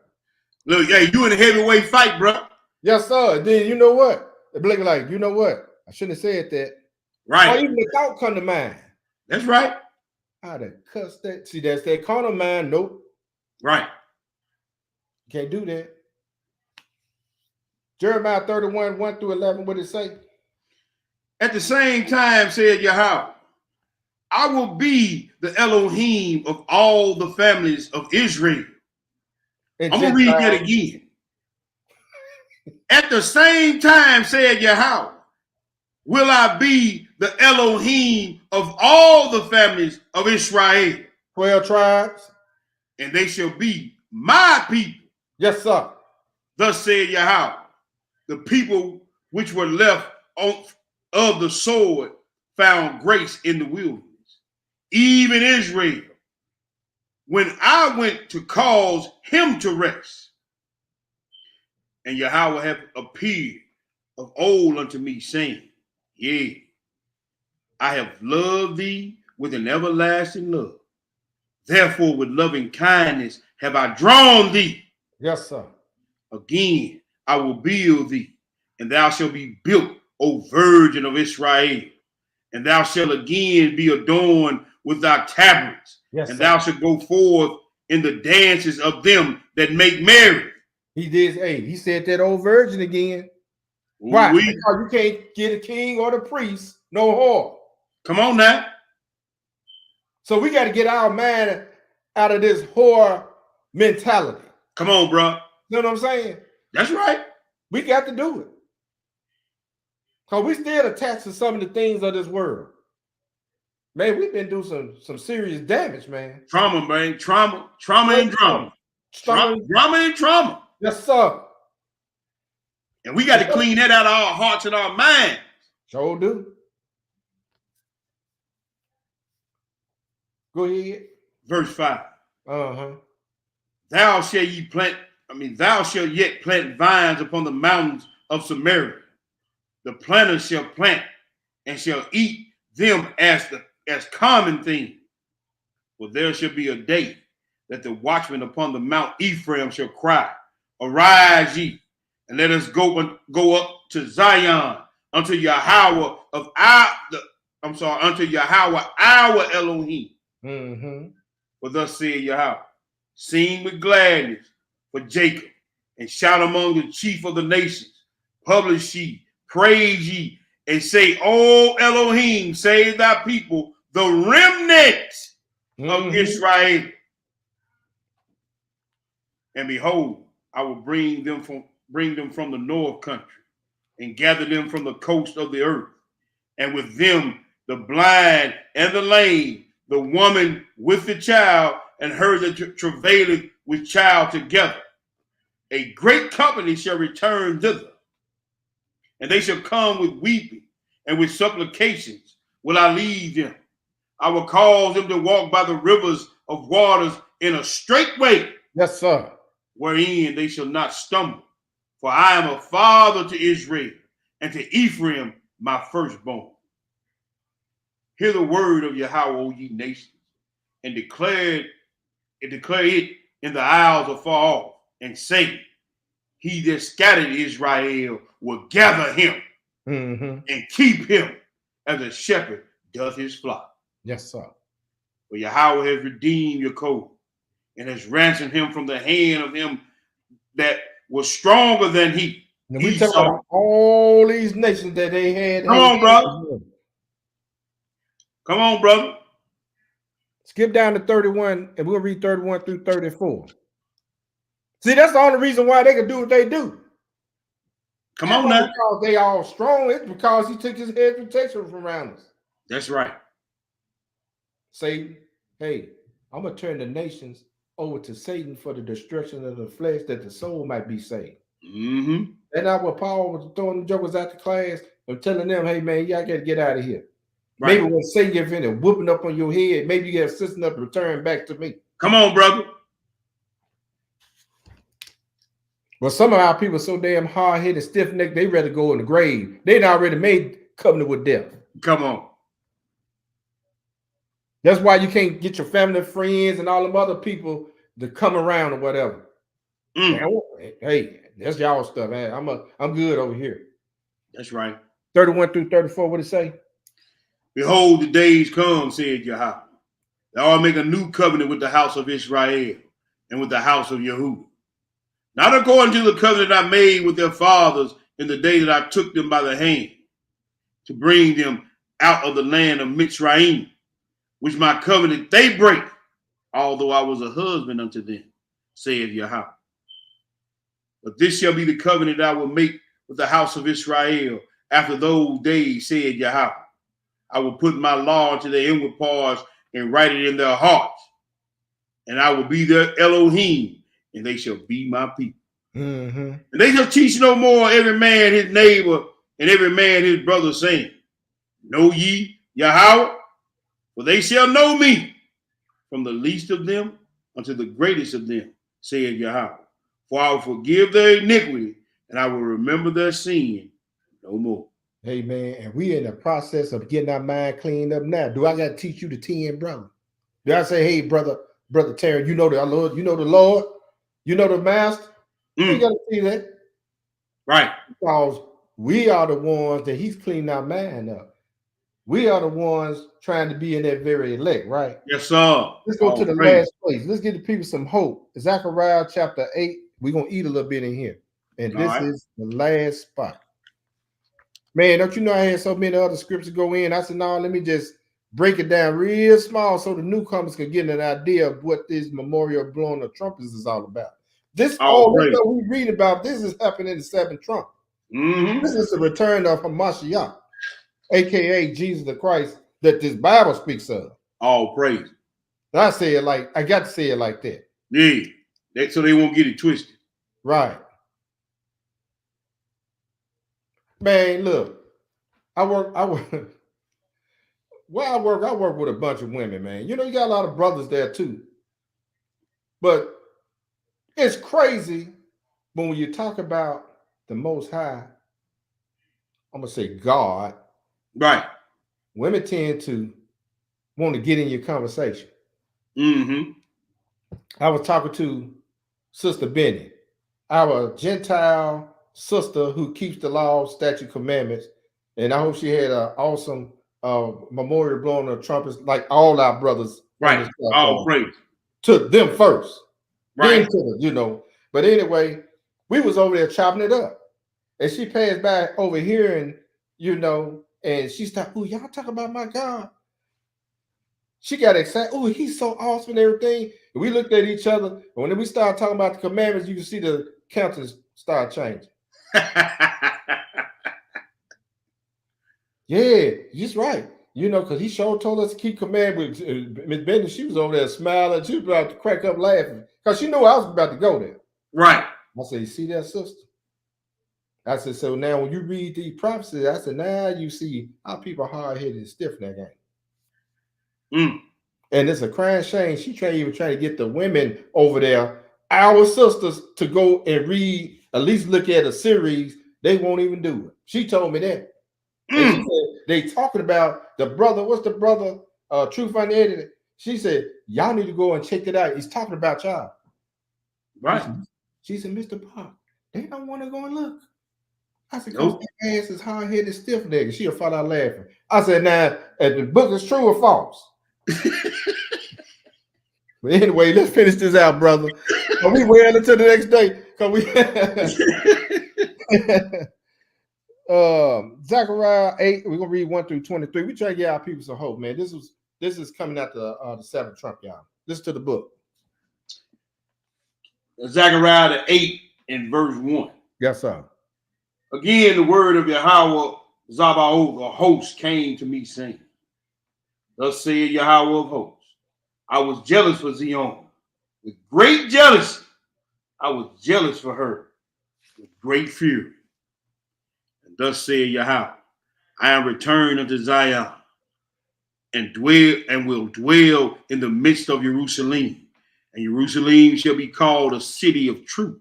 Look, hey, you in a heavyweight fight, bro. Yes, sir. Then you know what? The Blake like, you know what? I shouldn't have said that. Right. Or even the thought come to mind. That's right. I'd have cussed that. See, that's that carnal mind. Nope. Right. Can't do that. Jeremiah 31, 1 through 11, what did it say? At the same time, said Yahweh, I will be the Elohim of all the families of Israel. And I'm going to read that again. At the same time, said Yahweh, will I be the Elohim of all the families of Israel. 12 tribes. And they shall be my people. Yes, sir. Thus said Yahweh, the people which were left of the sword found grace in the wilderness. Even Israel, when I went to cause him to rest. And Yahweh hath appeared of old unto me, saying, yea, I have loved thee with an everlasting love. Therefore, with loving kindness have I drawn thee. Yes, sir. Again, I will build thee, and thou shalt be built, O Virgin of Israel. And thou shalt again be adorned with thy tabrets. Yes, and sir. Thou shalt go forth in the dances of them that make merry. He did. Hey, he said that old virgin again. Why? Because you can't get a king or the priest no whore. Come on now. So we got to get our mind out of this whore mentality. Come on, bro. You know what I'm saying? That's right. We got to do it. Because we still attached to some of the things of this world. Man, we've been doing some serious damage, man. Trauma, man. Trauma and drama. Drama and trauma. Yes, sir. And we got to clean that out of our hearts and our minds. Sure do. Go ahead. Verse 5. Uh-huh. Thou shalt yet plant vines upon the mountains of Samaria. The planter shall plant and shall eat them as common thing. For there shall be a day that the watchman upon the Mount Ephraim shall cry, Arise ye, and let us go up to Zion, unto Yahweh unto Yahweh our Elohim. For thus saith Yahweh, sing with gladness for Jacob, and shout among the chief of the nations. Publish ye, praise ye, and say, O Elohim, save thy people, the remnant of Israel. And behold, I will bring them from the north country, and gather them from the coast of the earth, and with them the blind and the lame, the woman with the child, and her that travaileth with child together. A great company shall return thither, and they shall come with weeping and with supplications will I lead them. I will cause them to walk by the rivers of waters in a straight way. Yes, sir. Wherein they shall not stumble. For I am a father to Israel, and to Ephraim my firstborn. Hear the word of Yahweh, O ye nations, and declare it in the isles afar off, and say, He that scattered Israel will gather him and keep him as a shepherd doth his flock. Yes, sir. For Yahweh has redeemed Jacob, and has ransomed him from the hand of him that was stronger than he. And we talk about all these nations that they had. Come on, brother. Come on, brother. Skip down to 31, and we'll read 31 through 34. See, that's the only reason why they can do what they do. Come on now. Because they all strong. It's because he took his head protection from around us. That's right. Say, hey, I'm going to turn the nations over to Satan for the destruction of the flesh, that the soul might be saved. And not what Paul was throwing the jokers out the class and telling them, hey, man, y'all got to get out of here. Right. Maybe when Satan gets in and whooping up on your head, maybe you get assisting up to return back to me. Come on, brother. But some of our people are so damn hard-headed, stiff-necked, they rather go in the grave. They already made covenant with death. Come on. That's why you can't get your family, friends, and all them other people to come around or whatever. Hey, that's y'all stuff, man. I'm good over here. That's right. 31 through 34, what it say? Behold, the days come, said Yahweh. Thou I'll make a new covenant with the house of Israel and with the house of Yehudah. Not according to the covenant I made with their fathers in the day that I took them by the hand to bring them out of the land of Mitzrayim, which my covenant they break, although I was a husband unto them, saith Yahweh. But this shall be the covenant I will make with the house of Israel after those days, said Yahweh. I will put my law into their inward parts and write it in their hearts. And I will be their Elohim, and they shall be my people. And they shall teach no more every man his neighbor and every man his brother, saying, Know ye Yahweh? For they shall know me, from the least of them unto the greatest of them, saith Yahweh. For I will forgive their iniquity, and I will remember their sin no more. Hey, man, and we in the process of getting our mind cleaned up now. Do I got to teach you the 10, brother? Do I say, hey, brother Terry, you know the Lord, you know the Lord, you know the Master? You got to see that. Right. Because we are the ones that he's cleaning our mind up. We are the ones trying to be in that very elect, right? Yes, sir. Let's go to the last place. Let's give the people some hope. Zechariah chapter 8. We're going to eat a little bit in here. And this is the last spot. Man, don't you know I had so many other scriptures go in? I said, no, let me just break it down real small so the newcomers can get an idea of what this memorial blowing of trumpets is all about. This all we read about, this is happening in the seventh trump. This is the return of Hamashiach, aka Jesus the Christ, that this Bible speaks of. All praise. I say it like I got to say it like that. Yeah, so they won't get it twisted. Right. Man, look, I work where I work with a bunch of women, man. You know, you got a lot of brothers there too. But it's crazy when you talk about the Most High, I'm going to say God. Right. Women tend to want to get in your conversation. Mm-hmm. I was talking to Sister Benny, our Gentile sister who keeps the law, statute, commandments, and I hope she had an awesome memorial blowing of trumpets, like all our brothers on Right. this All platform. praise. To them first, then Right. to the, But anyway, we was over there chopping it up, and she passed by over here, and and she started, "Oh, y'all talk about my God." She got excited. Oh, he's so awesome and everything. And we looked at each other. And when we started talking about the commandments, you can see the countenance start changing. Yeah, he's right. Because he sure told us to keep commandments. Miss Benton, she was over there smiling. She was about to crack up laughing because she knew I was about to go there. Right. I said, "You see that, sister?" I said, "So now when you read these prophecies," I said, "now you see how people hard-headed and stiff in that game." Mm. And it's a crying shame. She even trying to get the women over there, our sisters, to go and read, at least look at a series. They won't even do it. She told me that. And she said, they talking about the brother. What's the brother? Truth Unedited. She said, y'all need to go and check it out. He's talking about y'all. Right. She said, Mr. Park, they don't want to go and look. I said, Nope. their ass is hard-headed, stiff nigga. She'll fall out laughing. I said, now, if the book is true or false. But anyway, let's finish this out, brother. Are we waiting until the next day? Cause we Zechariah 8, we're gonna read 1 through 23. We try to get our people some hope, man. This is coming out the seventh trump, y'all. Listen to the book. Zechariah 8 and verse 1. Yes, sir. Again, the word of Yahweh Zabaoth, a host, came to me, saying, "Thus saith Yahweh of hosts, I was jealous for Zion with great jealousy. I was jealous for her with great fury. And thus saith Yahweh, I am returned unto Zion and will dwell in the midst of Jerusalem. And Jerusalem shall be called a city of truth,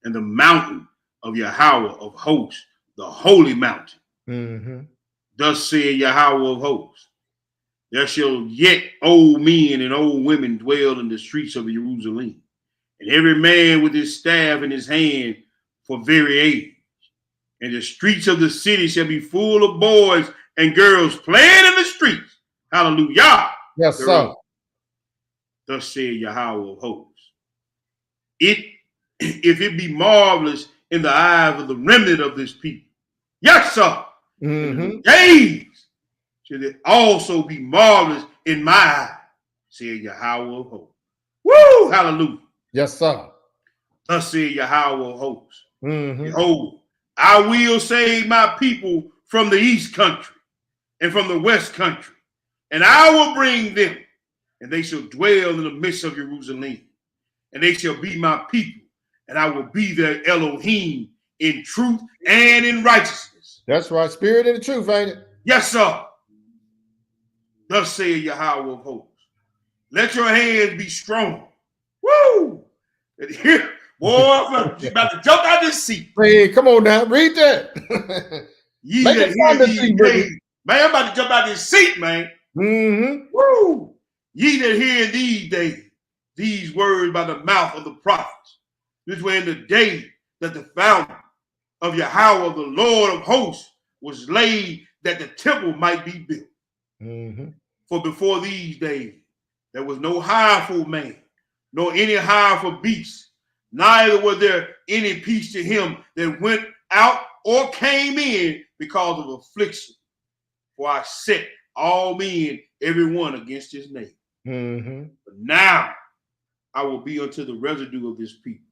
and the mountain of Yahweh of hosts, the holy mountain. Mm-hmm. Thus saith Yahweh of hosts, there shall yet old men and old women dwell in the streets of Jerusalem, and every man with his staff in his hand for very age. And the streets of the city shall be full of boys and girls playing in the streets. Hallelujah. Yes, sir. Thus saith Yahweh of hosts. If it be marvelous in the eyes of the remnant of this people, yes, sir. Mm-hmm. In the days should it also be marvelous in my eyes, saith Yahweh of hosts. Woo! Hallelujah. Yes, sir. Thus saith Yahweh of hosts. Mm-hmm. Behold, I will save my people from the east country and from the west country, and I will bring them, and they shall dwell in the midst of Jerusalem, and they shall be my people, and I will be their Elohim in truth and in righteousness. That's right. Spirit and the truth, ain't it? Yes, sir. Thus saith Yahweh of hosts. Let your hands be strong. Woo! Boy, I'm about to jump out this seat. Hey, come on now. Read that. Ye that hear these days. Man, I'm about to jump out this seat, man. Mm-hmm. Woo! Ye that hear in these days these words by the mouth of the prophets. This way in the day that the fountain of Yahweh, the Lord of hosts, was laid that the temple might be built. Mm-hmm. For before these days, there was no hireful man, nor any hireful beast, neither was there any peace to him that went out or came in because of affliction. For I set all men, every one against his neighbor. Mm-hmm. But now I will be unto the residue of this people,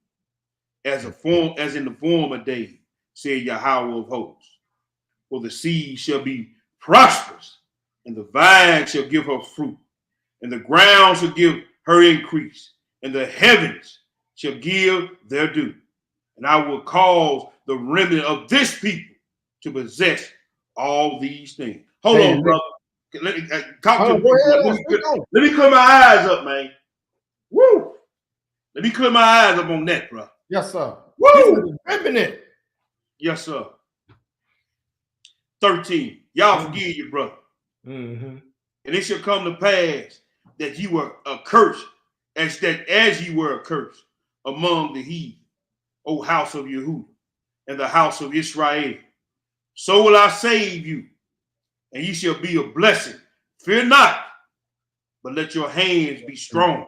as in the former days, said Yahweh of hosts. For the seed shall be prosperous, and the vine shall give her fruit, and the ground shall give her increase, and the heavens shall give their due. And I will cause the remnant of this people to possess all these things. Hold on, brother. Let me talk to me. Let me clear my eyes up, man. Woo! Let me clear my eyes up on that, bro. Yes, sir. Woo! Remnant. Yes, sir. 13. Y'all forgive your brother. Mm-hmm. And it shall come to pass that you were accursed, as you were accursed among the heathen, O house of Yehudah, and the house of Israel. So will I save you, and ye shall be a blessing. Fear not, but let your hands be strong.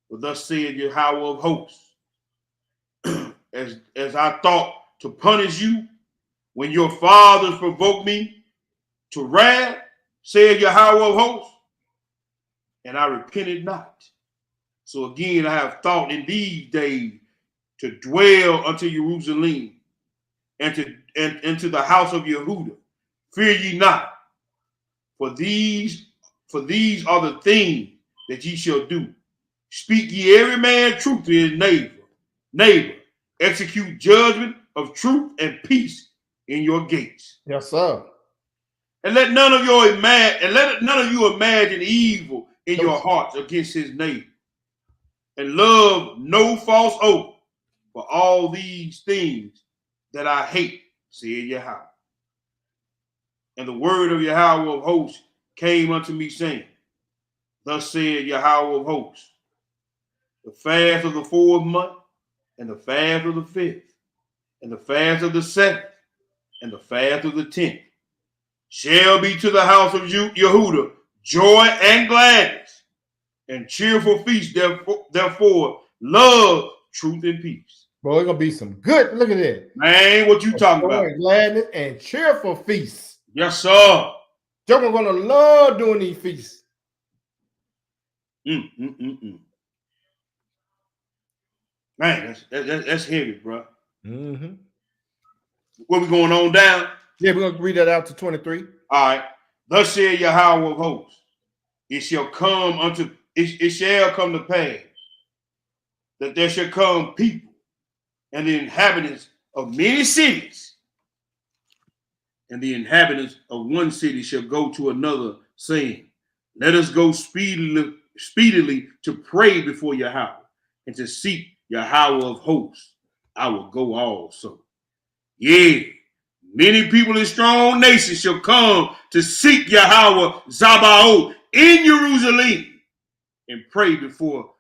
For thus saith Yahweh of hosts, as I thought to punish you when your fathers provoked me to wrath, said Yahweh of hosts, and I repented not. So again, I have thought in these days to dwell unto Jerusalem and into the house of Yehudah. Fear ye not, for these are the things that ye shall do. Speak ye every man truth to his neighbor. Execute judgment of truth and peace in your gates. Yes, sir. And let none of you imagine evil in your hearts against his neighbor. And love no false oath, for all these things that I hate, said Yahweh. And the word of Yahweh of hosts came unto me, saying, thus said Yahweh of hosts, the fast of the 4th month, and the fast of the 5th, and the fast of the 7th, and the fast of the 10th, shall be to the house of Yehudah joy and gladness, and cheerful feast. Therefore, love, truth, and peace. Boy, it's gonna be some good. Look at that. Man, what you talking about? Gladness and cheerful feasts. Yes, sir. Joker gonna love doing these feasts. Man, that's heavy, bro. Mm-hmm. Where we going on down? Yeah, we're gonna read that out to 23. All right. Thus said Yahweh of hosts, it shall come to pass that there shall come people and the inhabitants of many cities, and the inhabitants of one city shall go to another, saying, let us go speedily to pray before Yahweh and to seek Yahweh of hosts. I will go also. Yeah, many people in strong nations shall come to seek Yahweh Zabaoth in Jerusalem and pray before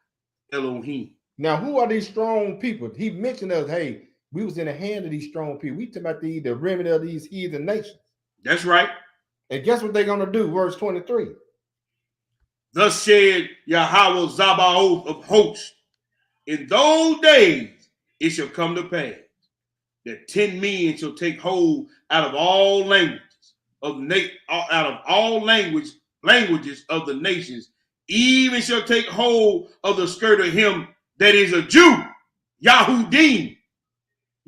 Elohim. Now, who are these strong people? He mentioned us, hey, we was in the hand of these strong people. We talking about the remedy of these heathen nations. That's right. And guess what they're going to do? Verse 23. Thus said Yahweh Zabaoth of hosts, in those days it shall come to pass that 10 men shall take hold out of all languages of languages of the nations, even shall take hold of the skirt of him that is a Jew, Yahudim,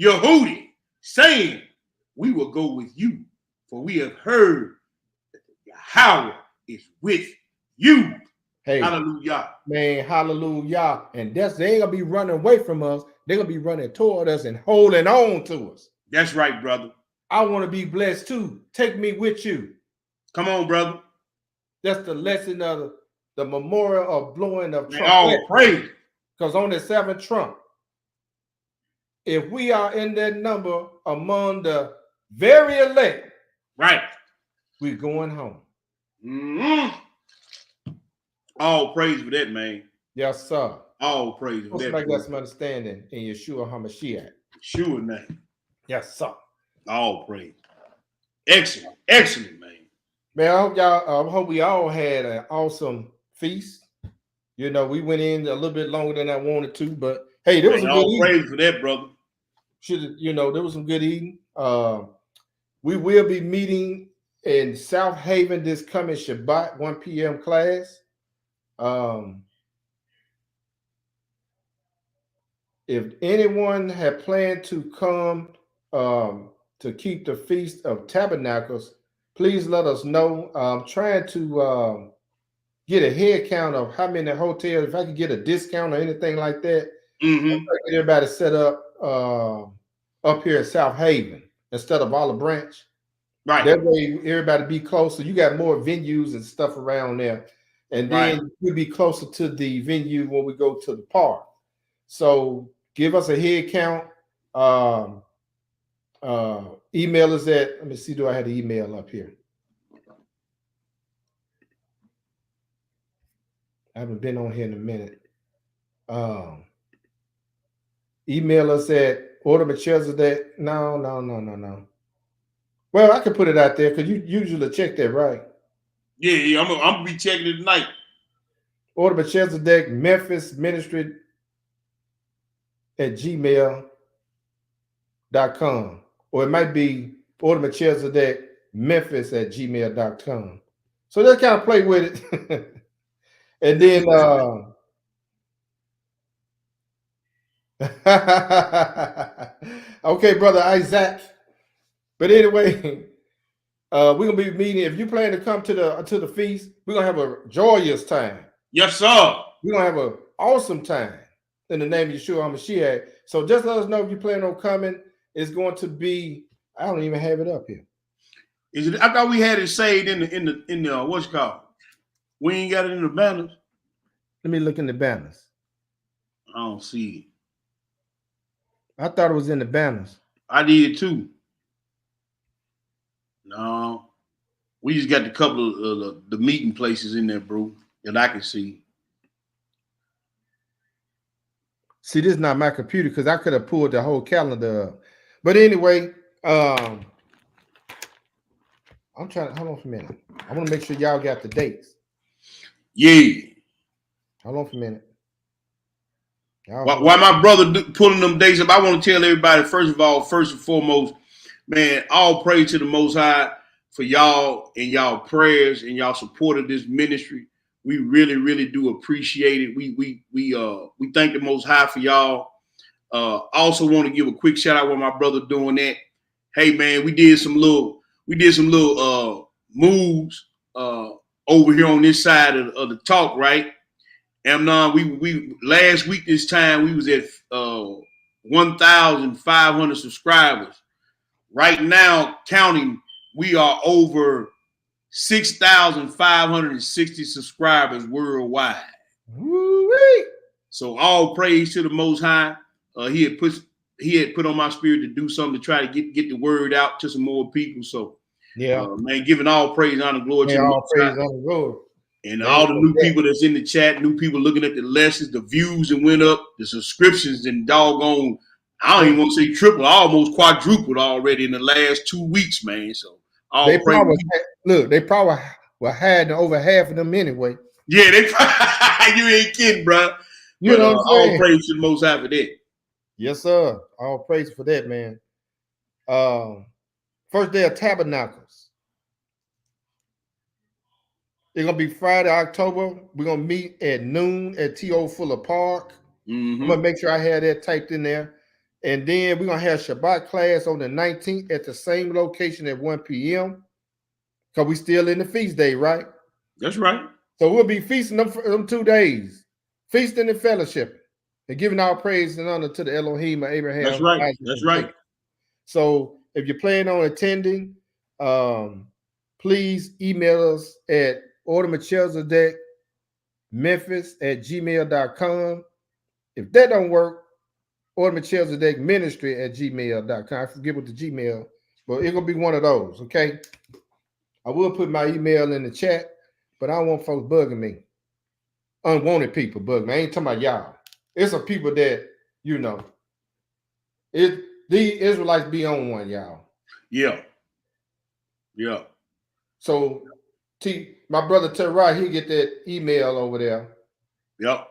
Yehudi, saying, we will go with you, for we have heard that Yahweh is with you. Hey, hallelujah. Man, hallelujah. And they ain't gonna be running away from us. They're gonna be running toward us and holding on to us. That's right, brother. I want to be blessed too. Take me with you. Come on, brother. That's the lesson of the memorial of blowing of trumpet. All praise. Because on the 7th trump, if we are in that number among the very elect, right, we're going home. Mm-hmm. All praise for that, man. Yes, sir. All praise for that. Like got some understanding in Yeshua HaMashiach. Sure, name. Yes, sir. All praise. Excellent, excellent, man. Man, I hope we all had an awesome feast. You know, we went in a little bit longer than I wanted to, but hey, there was some good eating. Praise for that, brother. There was some good eating. We will be meeting in South Haven this coming Shabbat, 1 p.m. class. If anyone had planned to come to keep the Feast of Tabernacles, please let us know. I'm trying to get a head count of how many hotels, if I could get a discount or anything like that. Mm-hmm. Get everybody set up here at South Haven instead of Olive Branch. Right. That way everybody be closer. You got more venues and stuff around there. And then you'll be closer to the venue when we go to the park. So give us a head count. Email us at, let me see, do I have the email up here? I haven't been on here in a minute. Email us at ordermachezedek. No. Well, I can put it out there because you usually check that, right? Yeah, I'm gonna be checking it tonight. ordermachezedek Memphis Ministry at gmail.com. Or it might be ordermachezedek Memphis at gmail.com. So just kind of play with it. And then okay, brother Isaac. But anyway, we're gonna be meeting. If you plan to come to the feast, we're gonna have a joyous time. Yes, sir. We're gonna have an awesome time in the name of Yeshua HaMashiach. So just let us know if you plan on coming. It's going to be, I don't even have it up here. Is it? I thought we had it saved in the what's it called? We ain't got it in the banners. Let me look in the banners. I don't see it. I thought it was in the banners. I did too. No, we just got a couple of the meeting places in there, bro, that I can see. See, this is not my computer because I could have pulled the whole calendar up. But anyway, I'm trying to hold on for a minute. I want to make sure y'all got the dates. Yeah. Hold on for a minute. While my brother pulling them dates up, I want to tell everybody, first and foremost, man, all praise to the Most High for y'all and y'all prayers and y'all support of this ministry. We really, really do appreciate it. We thank the Most High for y'all. Also want to give a quick shout out while my brother doing that. Hey man, we did some little moves over here on this side of the talk, right? Amnon, we last week this time we was at 1,500 subscribers. Right now, counting, we are over 6,560 subscribers worldwide. Woo-wee. So all praise to the Most High. He had put on my spirit to do something to try to get the word out to some more people. So yeah, man, giving all praise and honor, glory to the Most High. And all the new people that's in the chat, new people looking at the lessons, the views that went up, the subscriptions and doggone, I don't even want to say triple, almost quadrupled already in the last 2 weeks, man. So all they praise. They probably were hiding over half of them anyway. Yeah, you ain't kidding, bro. You know what I'm saying? All praise to the Most High for that. Yes, sir. All praise for that, man. First day of Tabernacles. It's gonna be Friday, October. We're gonna meet at noon at T.O. Fuller Park. Mm-hmm. I'm gonna make sure I have that typed in there. And then we're gonna have Shabbat class on the 19th at the same location at 1 p.m. Because we still in the feast day, right? That's right. So we'll be feasting them 2 days, feasting and fellowship, and giving our praise and honor to the Elohim of Abraham. That's right. Isaac, that's right. Jacob. So if you plan on attending, please email us at ordermachezedek Memphis at gmail.com. If that don't work, ordermachezedek ministry at gmail.com. I forget what the Gmail, but it's gonna be one of those. Okay. I will put my email in the chat, but I don't want folks bugging me. Unwanted people bug me. I ain't talking about y'all. It's some people that, you know, the Israelites be on one, y'all. Yeah. Yeah. So my brother Terry, he get that email over there. Yep.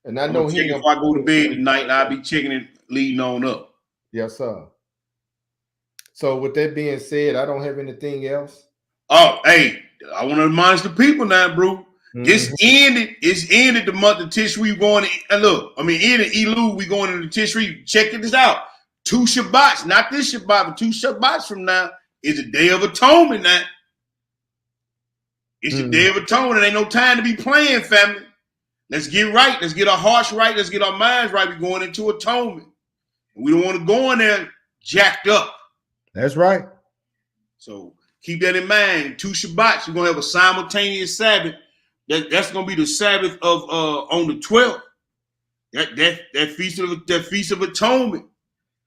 And I know if I go to bed tonight, I'll be checking it leading on up. Yes, sir. So with that being said, I don't have anything else. Oh, hey, I want to remind the people now, bro. Mm-hmm. It's ended the month of Tishri. Ended Elul, we going into Tishri. Check this out. 2 Shabbats, not this Shabbat, but 2 Shabbats from now is a Day of Atonement now. It's the Day of Atonement. Ain't no time to be playing, family. Let's get right. Let's get our hearts right. Let's get our minds right. We're going into atonement. We don't want to go in there jacked up. That's right. So keep that in mind. 2 Shabbats, you're going to have a simultaneous Sabbath. That's going to be the Sabbath of on the 12th. That feast of atonement.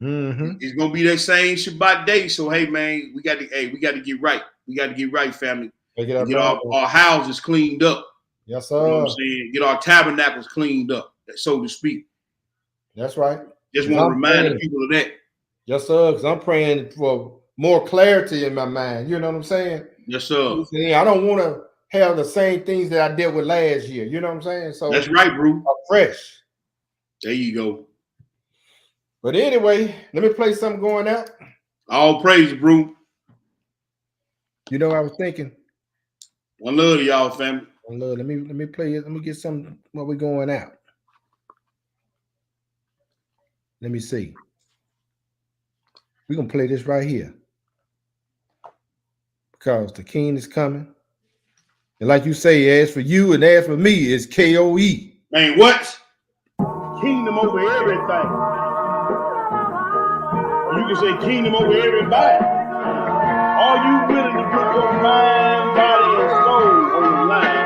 Mm-hmm. It's going to be that same Shabbat day. So hey man, we got to get right. We got to get right, family. Get our houses cleaned up. Yes, You know what I'm sir. saying? Get our tabernacles cleaned up, so to speak. That's right. Just want to remind the people of that. Yes, sir. Because I'm praying for more clarity in my mind. You know what I'm saying? Yes, sir. I don't want to have the same things that I dealt with last year. You know what I'm saying? So that's right, bro. I'm fresh. There you go. But anyway, let me play something going out. All praise, bro. You know, I was thinking. I love y'all, family. I love. Let me play it. Let me get some while we're going out. Let me see. We're gonna play this right here. Because the king is coming. And like you say, as for you and as for me, it's KOE. Man, what? Kingdom over everything. Or you can say kingdom over everybody. Are you willing to put your mind, body, and soul on the line?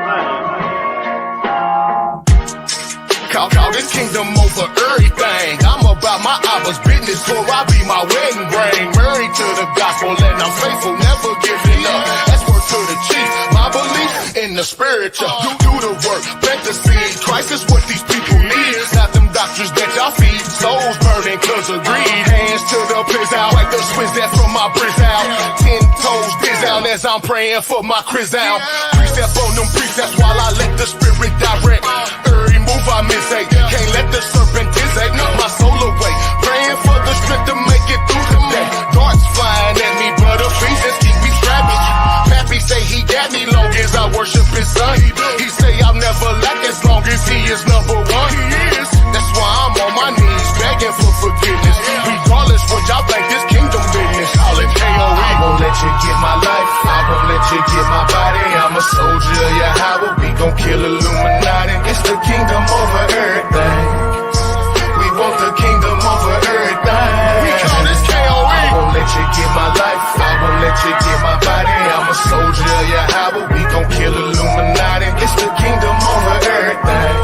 Call this kingdom over everything. I'm about my Abba's business, for I be my wedding ring. Married to the gospel and I'm faithful, never giving up. That's word to the chief. My belief in the spiritual. Do the work, plant the seed. Christ is what these people need. Not them doctors that y'all feed. Souls burning cause of greed. Hands to the piss out, like the swizz that from my briz out. 10 toes biz out as I'm praying for my criz out. Precept on them precepts while I let the spirit direct. Every move I miss, can't let the serpent dissect my soul away. Praying for the strength to make it through the day. Darts flying at me, but the pieces keep me strapping. Pappy say he got me long as I worship his son. He say I'll never lack as long as he is number one. He is. That's why I'm on my knees begging for forgiveness. Regardless what y'all think, this kingdom business. Call it KOE. I won't let you get my life. I won't let you get my body. I'm a soldier of Yahweh. We gon' kill Illuminati. It's the kingdom over everything. We want the kingdom over everything. We call this KOE. I won't let you get my life. I won't let you get my body. I'm a soldier of Yahweh. We gon' kill Illuminati. It's the kingdom over everything.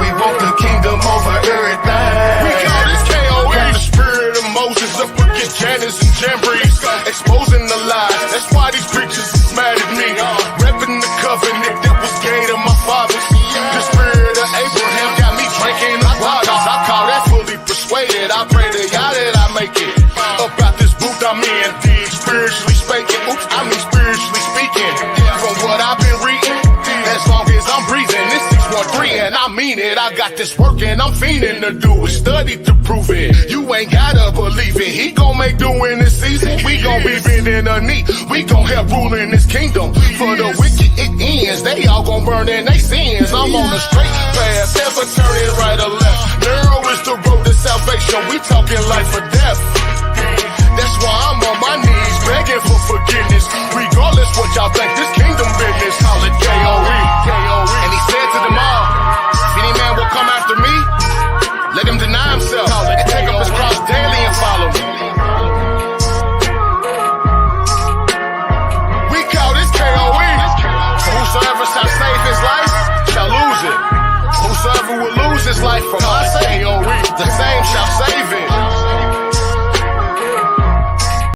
We want the kingdom over everything. We call this KOE. The spirit of Moses up against Janus and Jambres, exposing the lies. That's why these preachers is mad at me. Repping the covenant that was gave to my fathers. The spirit of Abraham got me drinking the waters. I call that fully persuaded. I pray to y'all that I make it about this booth I'm in. Spiritually speaking, spiritually speaking. From what I've been reading, as long as I'm breathing, this 613 and I mean it. I got this work and I'm fiending to do it. Study to prove it. You ain't gotta believe it. He gon' make do in this season. We gon' be bending a knee. We gon' help rule in this kingdom. For the wicked it ends. They all gon' burn in they sins. I'm on a straight path, never turning right or left. Narrow is the road to salvation. We talking life or death. That's why I'm on my knees begging for forgiveness. Regardless what y'all think, this kingdom business. Call it KOE. And he said to them all, if any man will come after me, let him deny himself and take up his cross daily and follow me. We call this KOE. Whosoever shall save his life shall lose it. Whosoever will lose his life for my sake, the same shall save